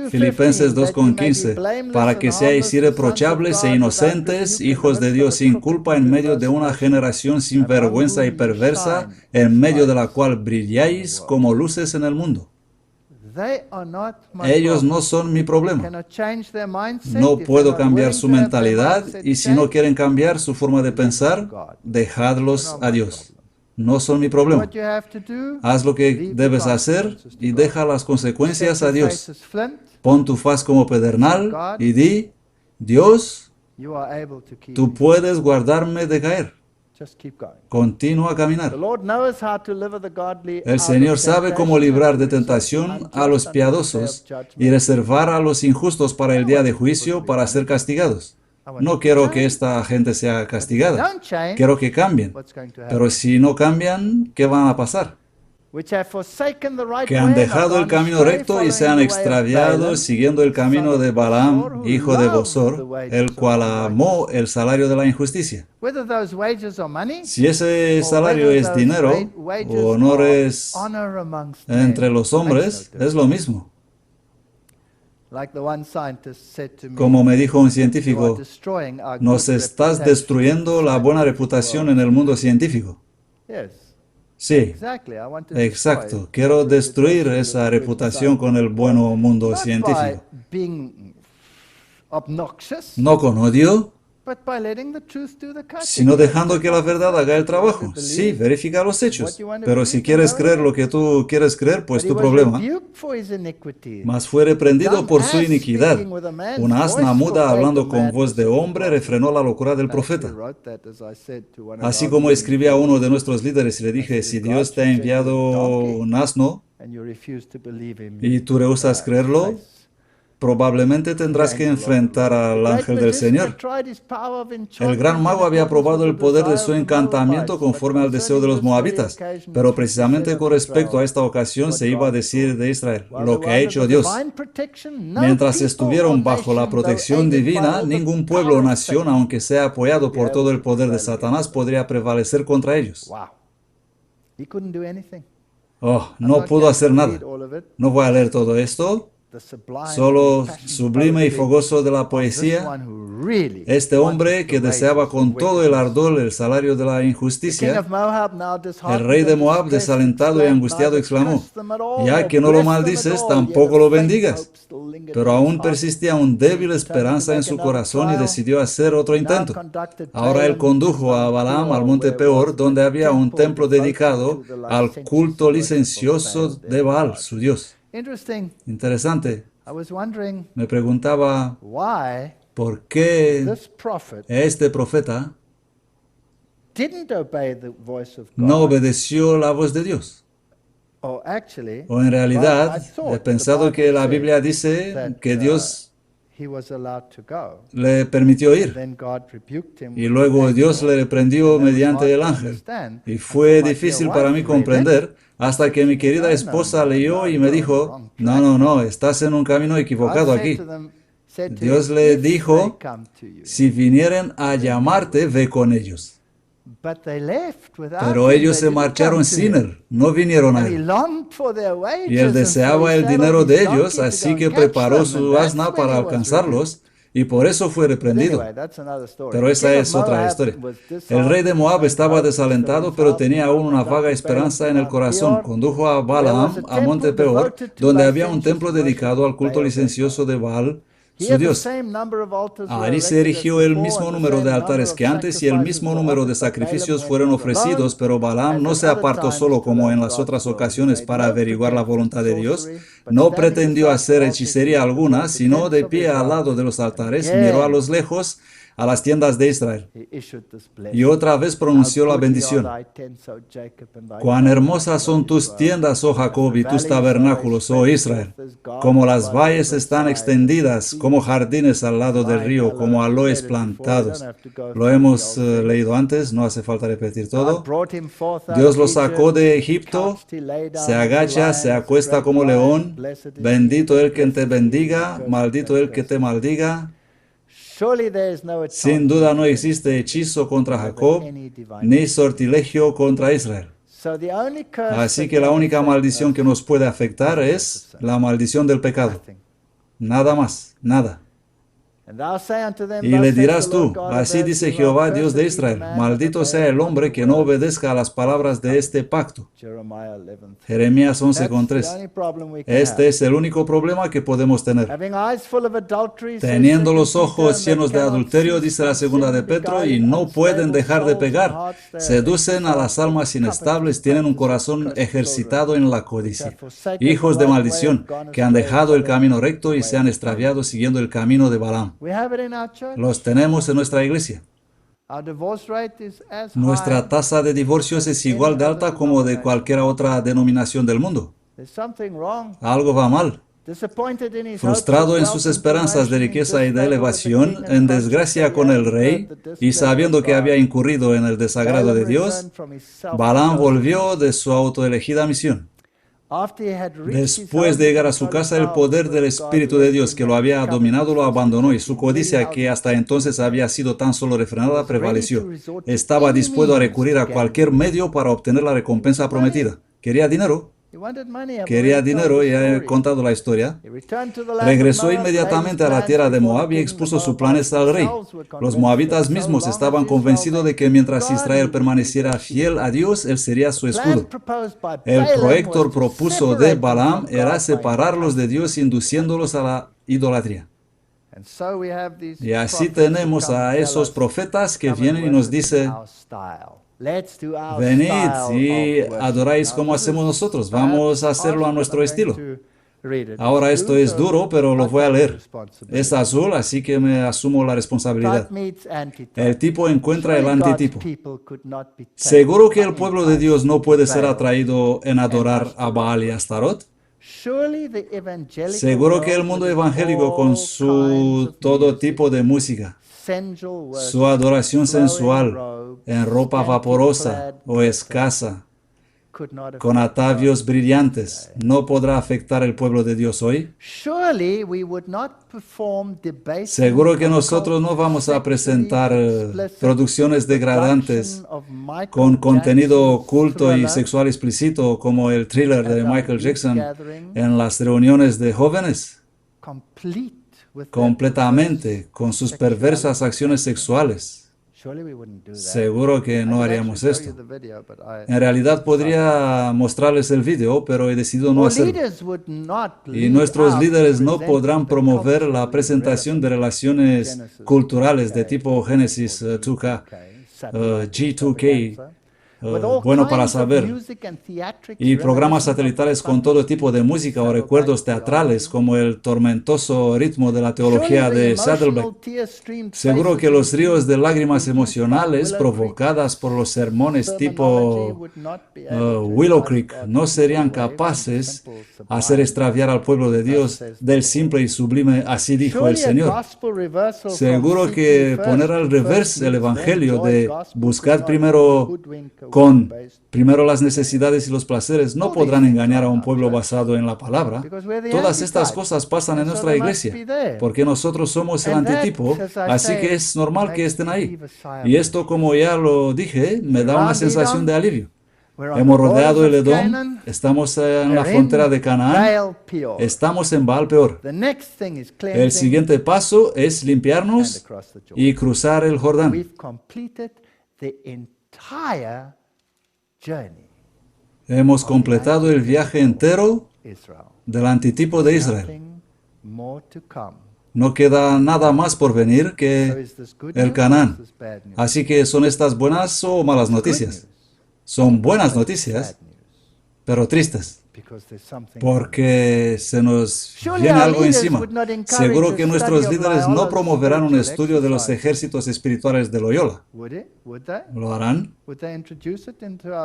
Filipenses 2:15. Para que seáis irreprochables e inocentes, hijos de Dios sin culpa en medio de una generación sin vergüenza y perversa, en medio de la cual brilláis como luces en el mundo. Ellos no son mi problema. No puedo cambiar su mentalidad y si no quieren cambiar su forma de pensar, dejadlos a Dios. No son mi problema. Haz lo que debes hacer y deja las consecuencias a Dios. Pon tu faz como pedernal y di, Dios, tú puedes guardarme de caer. Continúa a caminar. El Señor sabe cómo librar de tentación a los piadosos y reservar a los injustos para el día de juicio para ser castigados. No quiero que esta gente sea castigada. Quiero que cambien. Pero si no cambian, ¿qué va a pasar? Que han dejado el camino recto y se han extraviado siguiendo el camino de Balaam, hijo de Bosor, el cual amó el salario de la injusticia. Si ese salario es dinero o honores entre los hombres, es lo mismo. Como me dijo un científico, nos estás destruyendo la buena reputación en el mundo científico. Sí, exacto. Quiero destruir esa reputación con el buen mundo científico. No con odio, sino dejando que la verdad haga el trabajo. Sí, verifica los hechos. Pero si quieres creer lo que tú quieres creer, pues tu problema. Mas fue reprendido por su iniquidad. Una asna muda hablando con voz de hombre refrenó la locura del profeta. Así como escribí a uno de nuestros líderes y le dije, si Dios te ha enviado un asno y tú rehusas creerlo, probablemente tendrás que enfrentar al ángel del Señor. El gran mago había probado el poder de su encantamiento conforme al deseo de los moabitas, pero precisamente con respecto a esta ocasión se iba a decir de Israel, lo que ha hecho Dios. Mientras estuvieron bajo la protección divina, ningún pueblo o nación, aunque sea apoyado por todo el poder de Satanás, podría prevalecer contra ellos. Oh, no pudo hacer nada. No voy a leer todo esto. Solo sublime y fogoso de la poesía, este hombre que deseaba con todo el ardor el salario de la injusticia, el rey de Moab, desalentado y angustiado, exclamó, ya que no lo maldices, tampoco lo bendigas. Pero aún persistía una débil esperanza en su corazón y decidió hacer otro intento. Ahora él condujo a Balaam al monte Peor, donde había un templo dedicado al culto licencioso de Baal, su dios. Interesante. Me preguntaba por qué este profeta no obedeció la voz de Dios. O en realidad, he pensado que la Biblia dice que Dios le permitió ir. Y luego Dios le reprendió mediante el ángel. Y fue difícil para mí comprender hasta que mi querida esposa leyó y me dijo, no, estás en un camino equivocado aquí. Dios le dijo, si vinieren a llamarte, ve con ellos. Pero ellos se marcharon sin él, no vinieron a él. Y él deseaba el dinero de ellos, así que preparó su asna para alcanzarlos, y por eso fue reprendido. Pero esa es otra historia. El rey de Moab estaba desalentado, pero tenía aún una vaga esperanza en el corazón. Condujo a Balaam a monte Peor, donde había un templo dedicado al culto licencioso de Baal, su dios. Allí se erigió el mismo número de altares que antes y el mismo número de sacrificios fueron ofrecidos, pero Balaam no se apartó solo como en las otras ocasiones para averiguar la voluntad de Dios. No pretendió hacer hechicería alguna, sino de pie al lado de los altares, miró a los lejos a las tiendas de Israel. Y otra vez pronunció la bendición. Cuán hermosas son tus tiendas, oh Jacob, y tus tabernáculos, oh Israel. Como las valles están extendidas, como jardines al lado del río, como aloes plantados. Lo hemos leído antes, no hace falta repetir todo. Dios lo sacó de Egipto, se agacha, se acuesta como león. Bendito el que te bendiga, maldito el que te maldiga. Sin duda no existe hechizo contra Jacob, ni sortilegio contra Israel. Así que la única maldición que nos puede afectar es la maldición del pecado. Nada más, nada. Y le dirás tú, así dice Jehová, Dios de Israel, maldito sea el hombre que no obedezca a las palabras de este pacto. Jeremías 11:3. Este es el único problema que podemos tener. Teniendo los ojos llenos de adulterio, dice la segunda de Pedro, y no pueden dejar de pecar. Seducen a las almas inestables, tienen un corazón ejercitado en la codicia. Hijos de maldición, que han dejado el camino recto y se han extraviado siguiendo el camino de Balaam. Los tenemos en nuestra iglesia. Nuestra tasa de divorcios es igual de alta como de cualquier otra denominación del mundo. Algo va mal. Frustrado en sus esperanzas de riqueza y de elevación, en desgracia con el rey, y sabiendo que había incurrido en el desagrado de Dios, Balaam volvió de su autoelegida misión. Después de llegar a su casa, el poder del Espíritu de Dios que lo había dominado lo abandonó y su codicia, que hasta entonces había sido tan solo refrenada, prevaleció. Estaba dispuesto a recurrir a cualquier medio para obtener la recompensa prometida. Quería dinero. Quería dinero, y he contado la historia. Regresó inmediatamente a la tierra de Moab y expuso sus planes al rey. Los moabitas mismos estaban convencidos de que mientras Israel permaneciera fiel a Dios, él sería su escudo. El proyecto propuso de Balaam era separarlos de Dios, induciéndolos a la idolatría. Y así tenemos a esos profetas que vienen y nos dicen: venid y adoráis como hacemos nosotros. Vamos a hacerlo a nuestro estilo. Ahora esto es duro, pero lo voy a leer. Es azul, así que me asumo la responsabilidad. El tipo encuentra el antitipo. ¿Seguro que el pueblo de Dios no puede ser atraído en adorar a Baal y Astarot? Seguro que el mundo evangélico, con su todo tipo de música, su adoración sensual, en ropa vaporosa o escasa, con atavios brillantes, ¿no podrá afectar el pueblo de Dios hoy? Seguro que nosotros no vamos a presentar producciones degradantes con contenido oculto y sexual explícito como el thriller de Michael Jackson en las reuniones de jóvenes, completamente con sus perversas acciones sexuales. Seguro que no haríamos esto. En realidad podría mostrarles el video, pero he decidido no hacerlo. Y nuestros líderes no podrán promover la presentación de relaciones culturales de tipo Génesis 2K, G2K, bueno para saber, y programas satelitales con todo tipo de música o recuerdos teatrales como el tormentoso ritmo de la teología de Saddleback. Seguro que los ríos de lágrimas emocionales provocadas por los sermones tipo Willow Creek no serían capaces de hacer extraviar al pueblo de Dios del simple y sublime "así dijo el Señor". Seguro que poner al revés el evangelio de buscar primero las necesidades y los placeres no podrán engañar a un pueblo basado en la palabra. Todas estas cosas pasan en nuestra iglesia, porque nosotros somos el antitipo, así que es normal que estén ahí. Y esto, como ya lo dije, me da una sensación de alivio. Hemos rodeado el Edom, estamos en la frontera de Canaán, estamos en Baal Peor. El siguiente paso es limpiarnos y cruzar el Jordán. Hemos completado el viaje entero del antitipo de Israel. No queda nada más por venir que el Canaán. Así que ¿son estas buenas o malas noticias? Son buenas noticias, pero tristes, porque se nos viene algo encima. Seguro que nuestros líderes no promoverán un estudio de los ejércitos espirituales de Loyola. ¿Lo harán?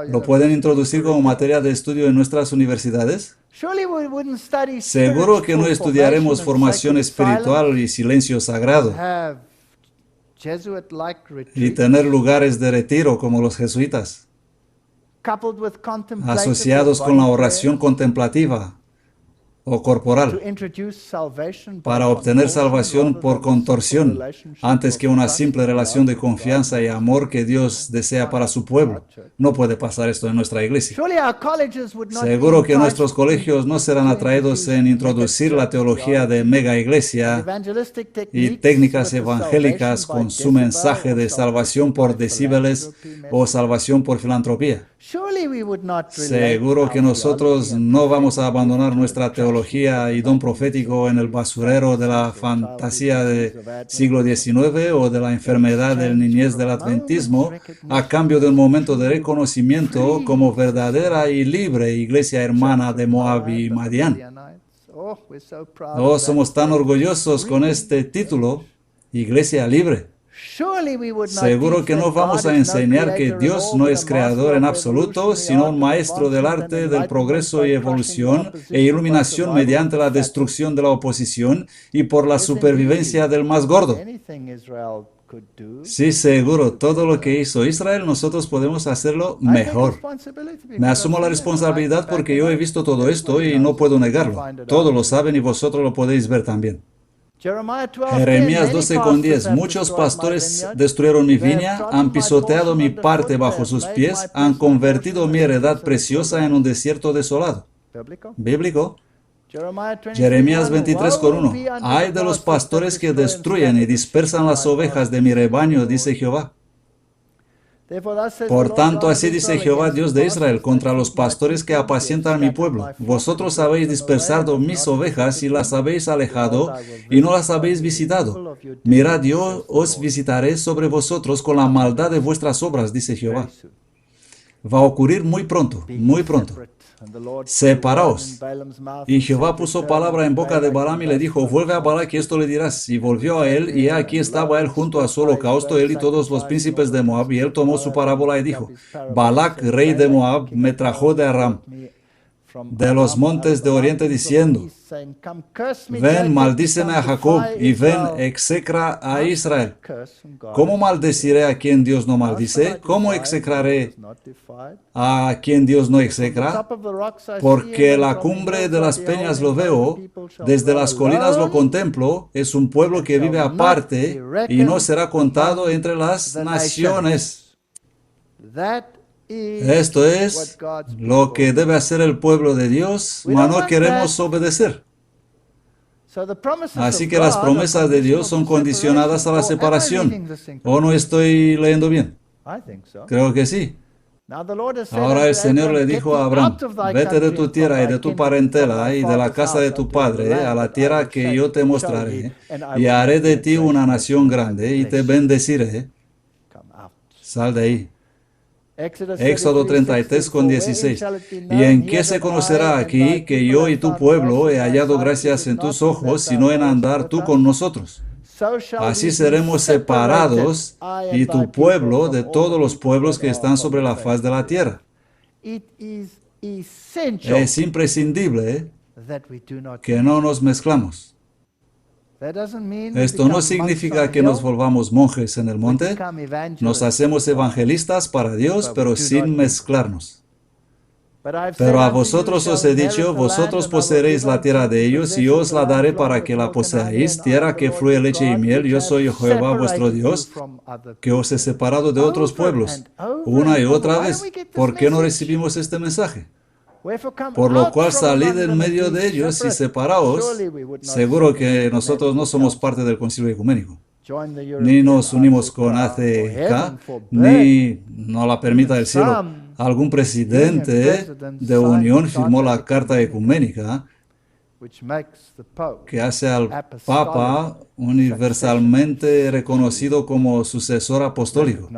¿Lo pueden introducir como materia de estudio en nuestras universidades? Seguro que no estudiaremos formación espiritual y silencio sagrado y tener lugares de retiro como los jesuitas, asociados con la oración contemplativa, o corporal, para obtener salvación por contorsión, antes que una simple relación de confianza y amor que Dios desea para su pueblo. No puede pasar esto en nuestra iglesia. Seguro que nuestros colegios no serán atraídos en introducir la teología de mega iglesia y técnicas evangélicas con su mensaje de salvación por decibeles o salvación por filantropía. Seguro que nosotros no vamos a abandonar nuestra teología y don profético en el basurero de la fantasía del siglo XIX o de la enfermedad del niñez del adventismo a cambio de un momento de reconocimiento como verdadera y libre iglesia hermana de Moab y Madián. Oh, somos tan orgullosos con este título, Iglesia Libre. Seguro que no vamos a enseñar que Dios no es creador en absoluto, sino un maestro del arte del progreso y evolución e iluminación mediante la destrucción de la oposición y por la supervivencia del más gordo. Sí, seguro, todo lo que hizo Israel, nosotros podemos hacerlo mejor. Me asumo la responsabilidad porque yo he visto todo esto y no puedo negarlo. Todos lo saben y vosotros lo podéis ver también. Jeremías 12:10. Muchos pastores destruyeron mi viña, han pisoteado mi parte bajo sus pies, han convertido mi heredad preciosa en un desierto desolado. ¿Bíblico? Jeremías 23:1. Ay de los pastores que destruyen y dispersan las ovejas de mi rebaño, dice Jehová. Por tanto, así dice Jehová, Dios de Israel, contra los pastores que apacientan mi pueblo. Vosotros habéis dispersado mis ovejas y las habéis alejado y no las habéis visitado. Mirad, yo os visitaré sobre vosotros con la maldad de vuestras obras, dice Jehová. Va a ocurrir muy pronto, muy pronto. Separaos. Y Jehová puso palabra en boca de Balaam y le dijo, vuelve a Balac y esto le dirás. Y volvió a él, y aquí estaba él junto a su holocausto, él y todos los príncipes de Moab, y él tomó su parábola y dijo, Balac, rey de Moab, me trajo de Aram, de los montes de oriente, diciendo, ven, maldíceme a Jacob, y ven, execra a Israel. ¿Cómo maldeciré a quien Dios no maldice? ¿Cómo execraré a quien Dios no execra? Porque la cumbre de las peñas lo veo, desde las colinas lo contemplo, es un pueblo que vive aparte y no será contado entre las naciones. Esto es lo que debe hacer el pueblo de Dios, mas no queremos obedecer. Así que las promesas de Dios son condicionadas a la separación. ¿O no estoy leyendo bien? Creo que sí. Ahora el Señor le dijo a Abraham, vete de tu tierra y de tu parentela y de la casa de tu padre a la tierra que yo te mostraré, y haré de ti una nación grande y te bendeciré. Sal de ahí. Éxodo 33:16. ¿Y en qué se conocerá aquí que yo y tu pueblo he hallado gracias en tus ojos, sino en andar tú con nosotros? Así seremos separados y tu pueblo de todos los pueblos que están sobre la faz de la tierra. Es imprescindible que no nos mezclamos. Esto no significa que nos volvamos monjes en el monte. Nos hacemos evangelistas para Dios, pero sin mezclarnos. Pero a vosotros os he dicho, vosotros poseeréis la tierra de ellos, y yo os la daré para que la poseáis, tierra que fluye leche y miel. Yo soy Jehová vuestro Dios, que os he separado de otros pueblos. Una y otra vez, ¿por qué no recibimos este mensaje? Por lo cual salid en medio de ellos y separaos. Seguro que nosotros no somos parte del concilio ecuménico. Ni nos unimos con ACK, ni nos la permita el cielo. Algún presidente de unión firmó la carta ecuménica que hace al Papa universalmente reconocido como sucesor apostólico.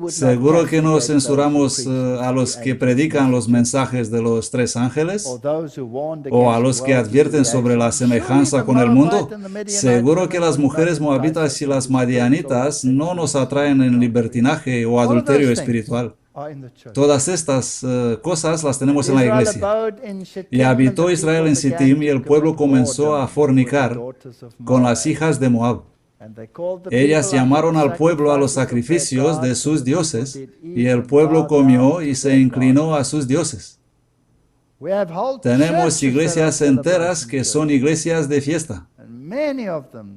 Seguro que no censuramos a los que predican los mensajes de los tres ángeles o a los que advierten sobre la semejanza con el mundo. Seguro que las mujeres moabitas y las madianitas no nos atraen en libertinaje o adulterio espiritual. Todas estas cosas las tenemos en la iglesia. Y habitó Israel en Sittim y el pueblo comenzó a fornicar con las hijas de Moab. Ellas llamaron al pueblo a los sacrificios de sus dioses, y el pueblo comió y se inclinó a sus dioses. Tenemos iglesias enteras que son iglesias de fiesta.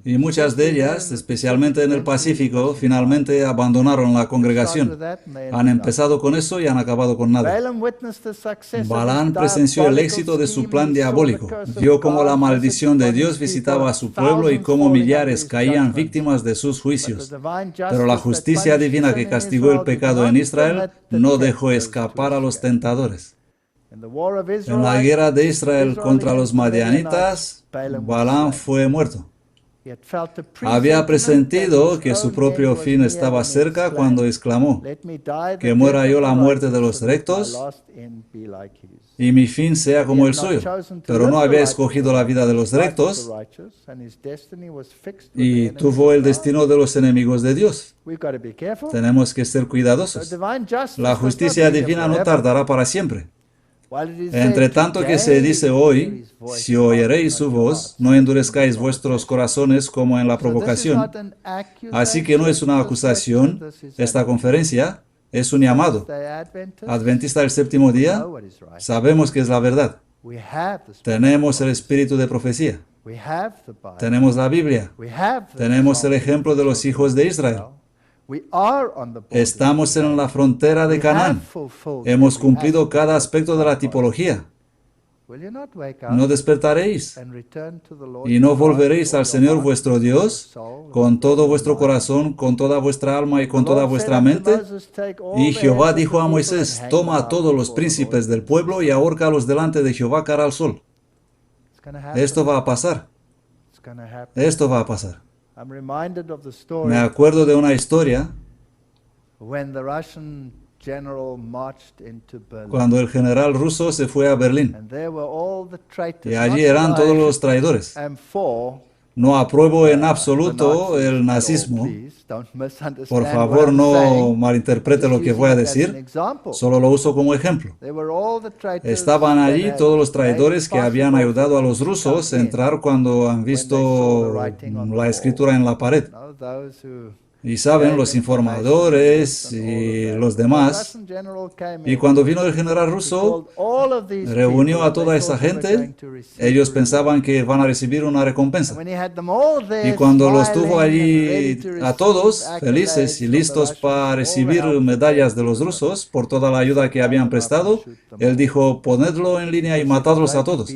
Y muchas de ellas, especialmente en el Pacífico, finalmente abandonaron la congregación. Han empezado con eso y han acabado con nada. Balaam presenció el éxito de su plan diabólico. Vio cómo la maldición de Dios visitaba a su pueblo y cómo millares caían víctimas de sus juicios. Pero la justicia divina que castigó el pecado en Israel no dejó escapar a los tentadores. En la guerra de Israel contra los madianitas, Balaam fue muerto. Había presentido que su propio fin estaba cerca cuando exclamó: que muera yo la muerte de los rectos y mi fin sea como el suyo. Pero no había escogido la vida de los rectos y tuvo el destino de los enemigos de Dios. Tenemos que ser cuidadosos. La justicia divina no tardará para siempre. Entre tanto que se dice hoy, si oyeréis su voz, no endurezcáis vuestros corazones como en la provocación. Así que no es una acusación, esta conferencia es un llamado. Adventista del séptimo día, sabemos que es la verdad. Tenemos el espíritu de profecía. Tenemos la Biblia. Tenemos el ejemplo de los hijos de Israel. Estamos en la frontera de Canaán. Hemos cumplido cada aspecto de la tipología. No despertaréis y no volveréis al Señor vuestro Dios con todo vuestro corazón, con toda vuestra alma y con toda vuestra mente. Y Jehová dijo a Moisés: toma a todos los príncipes del pueblo y ahórcalos delante de Jehová cara al sol. Esto va a pasar. Esto va a pasar. Me acuerdo de una historia cuando el general ruso se fue a Berlín. Y allí eran todos los traidores. No apruebo en absoluto el nazismo. Por favor, no malinterprete lo que voy a decir. Solo lo uso como ejemplo. Estaban allí todos los traidores que habían ayudado a los rusos a entrar cuando han visto la escritura en la pared. Y saben, los informadores y los demás. Y cuando vino el general ruso, reunió a toda esa gente. Ellos pensaban que van a recibir una recompensa. Y cuando los tuvo allí a todos, felices y listos para recibir medallas de los rusos por toda la ayuda que habían prestado, él dijo: ponedlo en línea y matadlos a todos.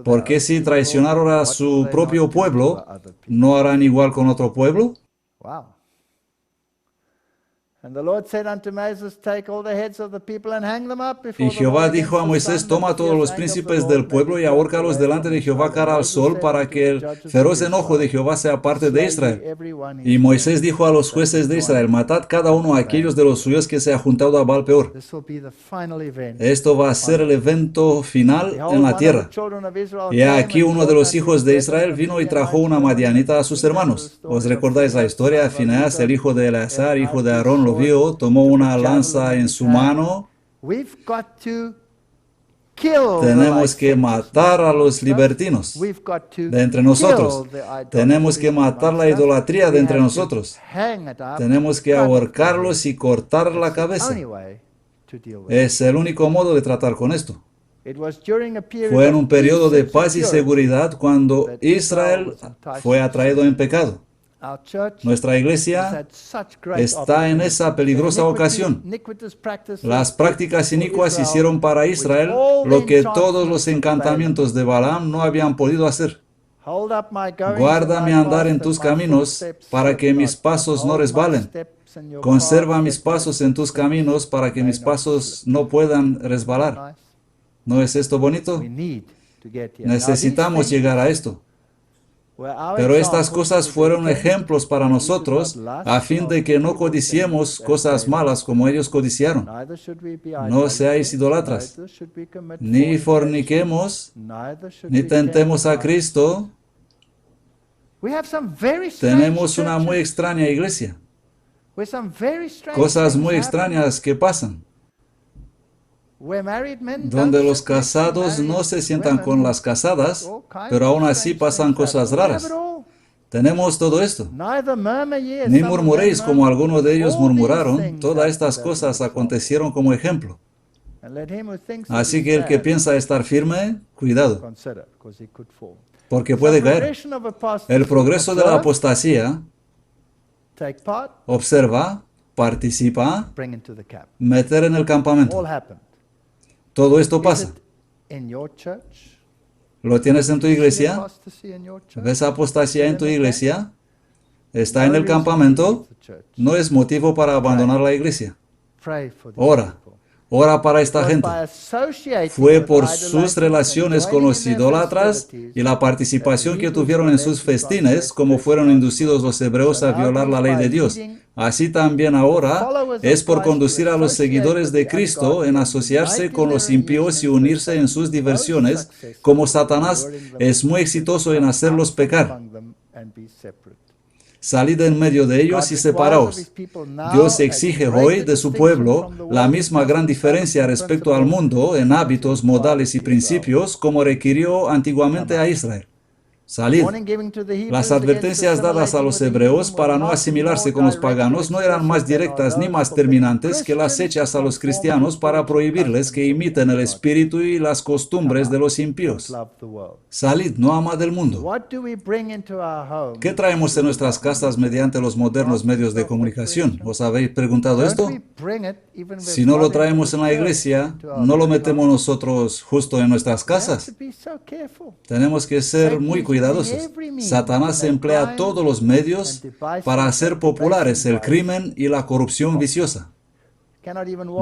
Porque si traicionaron a su propio pueblo, ¿no harán igual con otro pueblo? Wow. Y Jehová dijo a Moisés: toma a todos los príncipes del pueblo y ahórcalos delante de Jehová cara al sol, para que el feroz enojo de Jehová sea parte de Israel. Y Moisés dijo a los jueces de Israel: matad cada uno a aquellos de los suyos que se ha juntado a Baal Peor. Esto va a ser el evento final en la tierra. Y aquí uno de los hijos de Israel vino y trajo una madianita a sus hermanos. ¿Os recordáis la historia? Fineas, el hijo de Eleazar, hijo de Aarón, lo vio, tomó una lanza en su mano. Tenemos que matar a los libertinos de entre nosotros. Tenemos que matar la idolatría de entre nosotros. Tenemos que ahorcarlos y cortar la cabeza. Es el único modo de tratar con esto. Fue en un periodo de paz y seguridad cuando Israel fue atraído en pecado. Nuestra iglesia está en esa peligrosa ocasión. Las prácticas inicuas hicieron para Israel lo que todos los encantamientos de Balaam no habían podido hacer. Guarda mi andar en tus caminos para que mis pasos no resbalen. Conserva mis pasos en tus caminos para que mis pasos no puedan resbalar. ¿No es esto bonito? Necesitamos llegar a esto. Pero estas cosas fueron ejemplos para nosotros a fin de que no codiciemos cosas malas como ellos codiciaron. No seáis idolatras, ni forniquemos, ni tentemos a Cristo. Tenemos una muy extraña iglesia. Cosas muy extrañas que pasan, donde los casados no se sientan con las casadas, pero aún así pasan cosas raras. Tenemos todo esto. Ni murmuréis como algunos de ellos murmuraron. Todas estas cosas acontecieron como ejemplo. Así que el que piensa estar firme, cuidado, porque puede caer. El progreso de la apostasía, observa, participa, meter en el campamento. Todo esto pasa. ¿Lo tienes en tu iglesia? ¿Ves apostasía en tu iglesia? ¿Está en el campamento? No es motivo para abandonar la iglesia. Ora. Ora para esta gente. Fue por sus relaciones con los idólatras y la participación que tuvieron en sus festines como fueron inducidos los hebreos a violar la ley de Dios. Así también ahora es por conducir a los seguidores de Cristo en asociarse con los impíos y unirse en sus diversiones, como Satanás es muy exitoso en hacerlos pecar. Salid en medio de ellos y separaos. Dios exige hoy de su pueblo la misma gran diferencia respecto al mundo en hábitos, modales y principios como requirió antiguamente a Israel. Salid. Las advertencias dadas a los hebreos para no asimilarse con los paganos no eran más directas ni más terminantes que las hechas a los cristianos para prohibirles que imiten el espíritu y las costumbres de los impíos. Salid, no amad el mundo. ¿Qué traemos en nuestras casas mediante los modernos medios de comunicación? ¿Os habéis preguntado esto? Si no lo traemos en la iglesia, ¿no lo metemos nosotros justo en nuestras casas? Tenemos que ser muy cuidadosos. Satanás emplea todos los medios para hacer populares el crimen y la corrupción viciosa.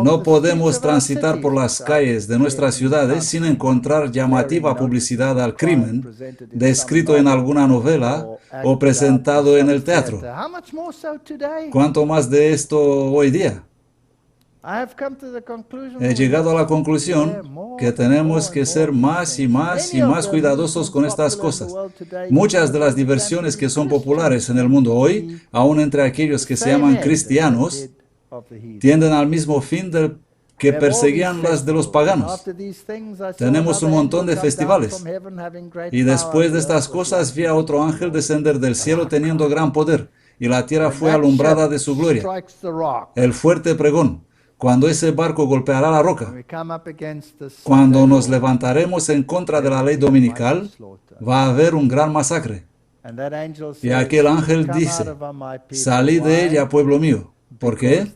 No podemos transitar por las calles de nuestras ciudades sin encontrar llamativa publicidad al crimen, descrito en alguna novela o presentado en el teatro. ¿Cuánto más de esto hoy día? He llegado a la conclusión que tenemos que ser más y más y más cuidadosos con estas cosas. Muchas de las diversiones que son populares en el mundo hoy, aun entre aquellos que se llaman cristianos, tienden al mismo fin que perseguían las de los paganos. Tenemos un montón de festivales. Y después de estas cosas vi a otro ángel descender del cielo teniendo gran poder, y la tierra fue alumbrada de su gloria. El fuerte pregón. Cuando ese barco golpeará la roca, cuando nos levantaremos en contra de la ley dominical, va a haber un gran masacre. Y aquel ángel dice, salid de ella, pueblo mío. ¿Por qué?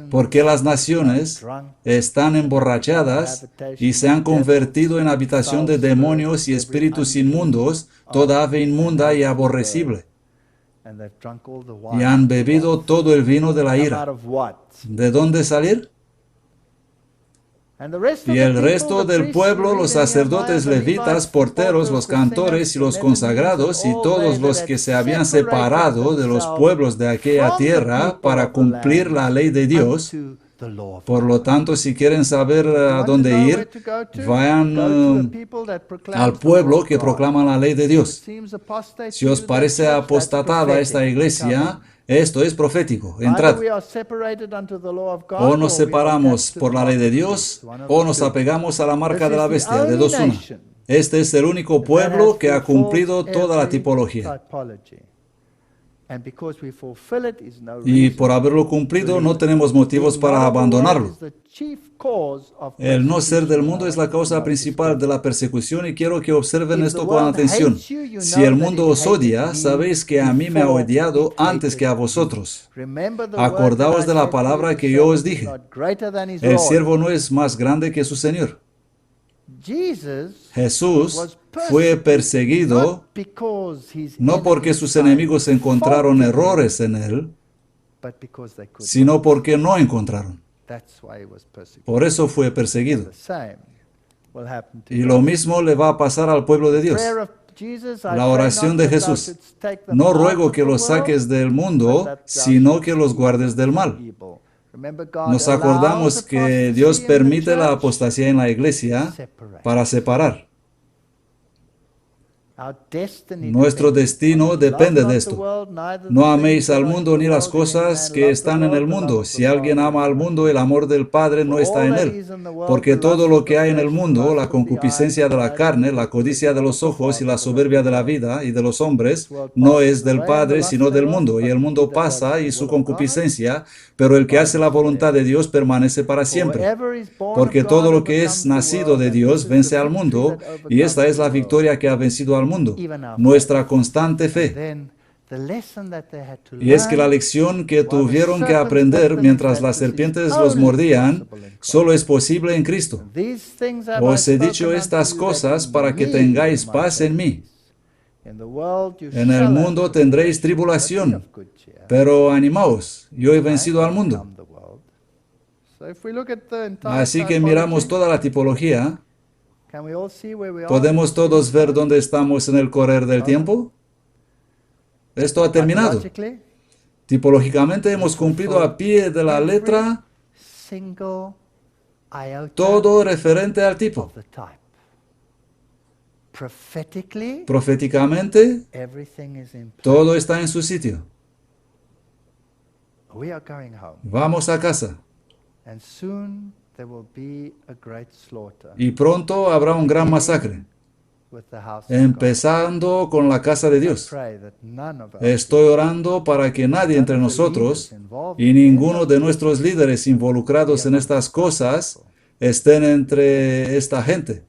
Porque las naciones están emborrachadas y se han convertido en habitación de demonios y espíritus inmundos, toda ave inmunda y aborrecible. Y han bebido todo el vino de la ira. ¿De dónde salir? Y el resto del pueblo, los sacerdotes levitas, porteros, los cantores y los consagrados y todos los que se habían separado de los pueblos de aquella tierra para cumplir la ley de Dios. Por lo tanto, si quieren saber a dónde ir, vayan al pueblo que proclama la ley de Dios. Si os parece apostatada esta iglesia, esto es profético. Entrad. O nos separamos por la ley de Dios, o nos apegamos a la marca de la bestia, de dos una. Este es el único pueblo que ha cumplido toda la tipología. Y por haberlo cumplido, no tenemos motivos para abandonarlo. El no ser del mundo es la causa principal de la persecución y quiero que observen esto con atención. Si el mundo os odia, sabéis que a mí me ha odiado antes que a vosotros. Acordaos de la palabra que yo os dije. El siervo no es más grande que su Señor. Jesús fue perseguido no porque sus enemigos encontraron errores en él, sino porque no encontraron. Por eso fue perseguido. Y lo mismo le va a pasar al pueblo de Dios. La oración de Jesús: no ruego que los saques del mundo, sino que los guardes del mal. Nos acordamos que Dios permite la apostasía en la iglesia para separar. Nuestro destino depende de esto. No améis al mundo ni las cosas que están en el mundo. Si alguien ama al mundo, el amor del Padre no está en él. Porque todo lo que hay en el mundo, la concupiscencia de la carne, la codicia de los ojos y la soberbia de la vida y de los hombres, no es del Padre, sino del mundo. Y el mundo pasa y su concupiscencia, pero el que hace la voluntad de Dios permanece para siempre. Porque todo lo que es nacido de Dios vence al mundo, y esta es la victoria que ha vencido al mundo, nuestra constante fe. Y es que la lección que tuvieron que aprender mientras las serpientes los mordían, solo es posible en Cristo. Os he dicho estas cosas para que tengáis paz en mí. En el mundo tendréis tribulación, pero animaos, yo he vencido al mundo. Así que miramos toda la tipología. ¿Podemos todos ver dónde estamos en el correr del tiempo? Esto ha terminado. Tipológicamente hemos cumplido a pie de la letra todo referente al tipo. Proféticamente, todo está en su sitio. Vamos a casa. Y pronto habrá un gran masacre, empezando con la casa de Dios. Estoy orando para que nadie entre nosotros y ninguno de nuestros líderes involucrados en estas cosas estén entre esta gente.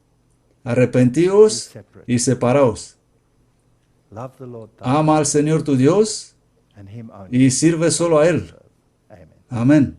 Arrepentíos y separaos. Ama al Señor tu Dios y sirve solo a Él. Amén.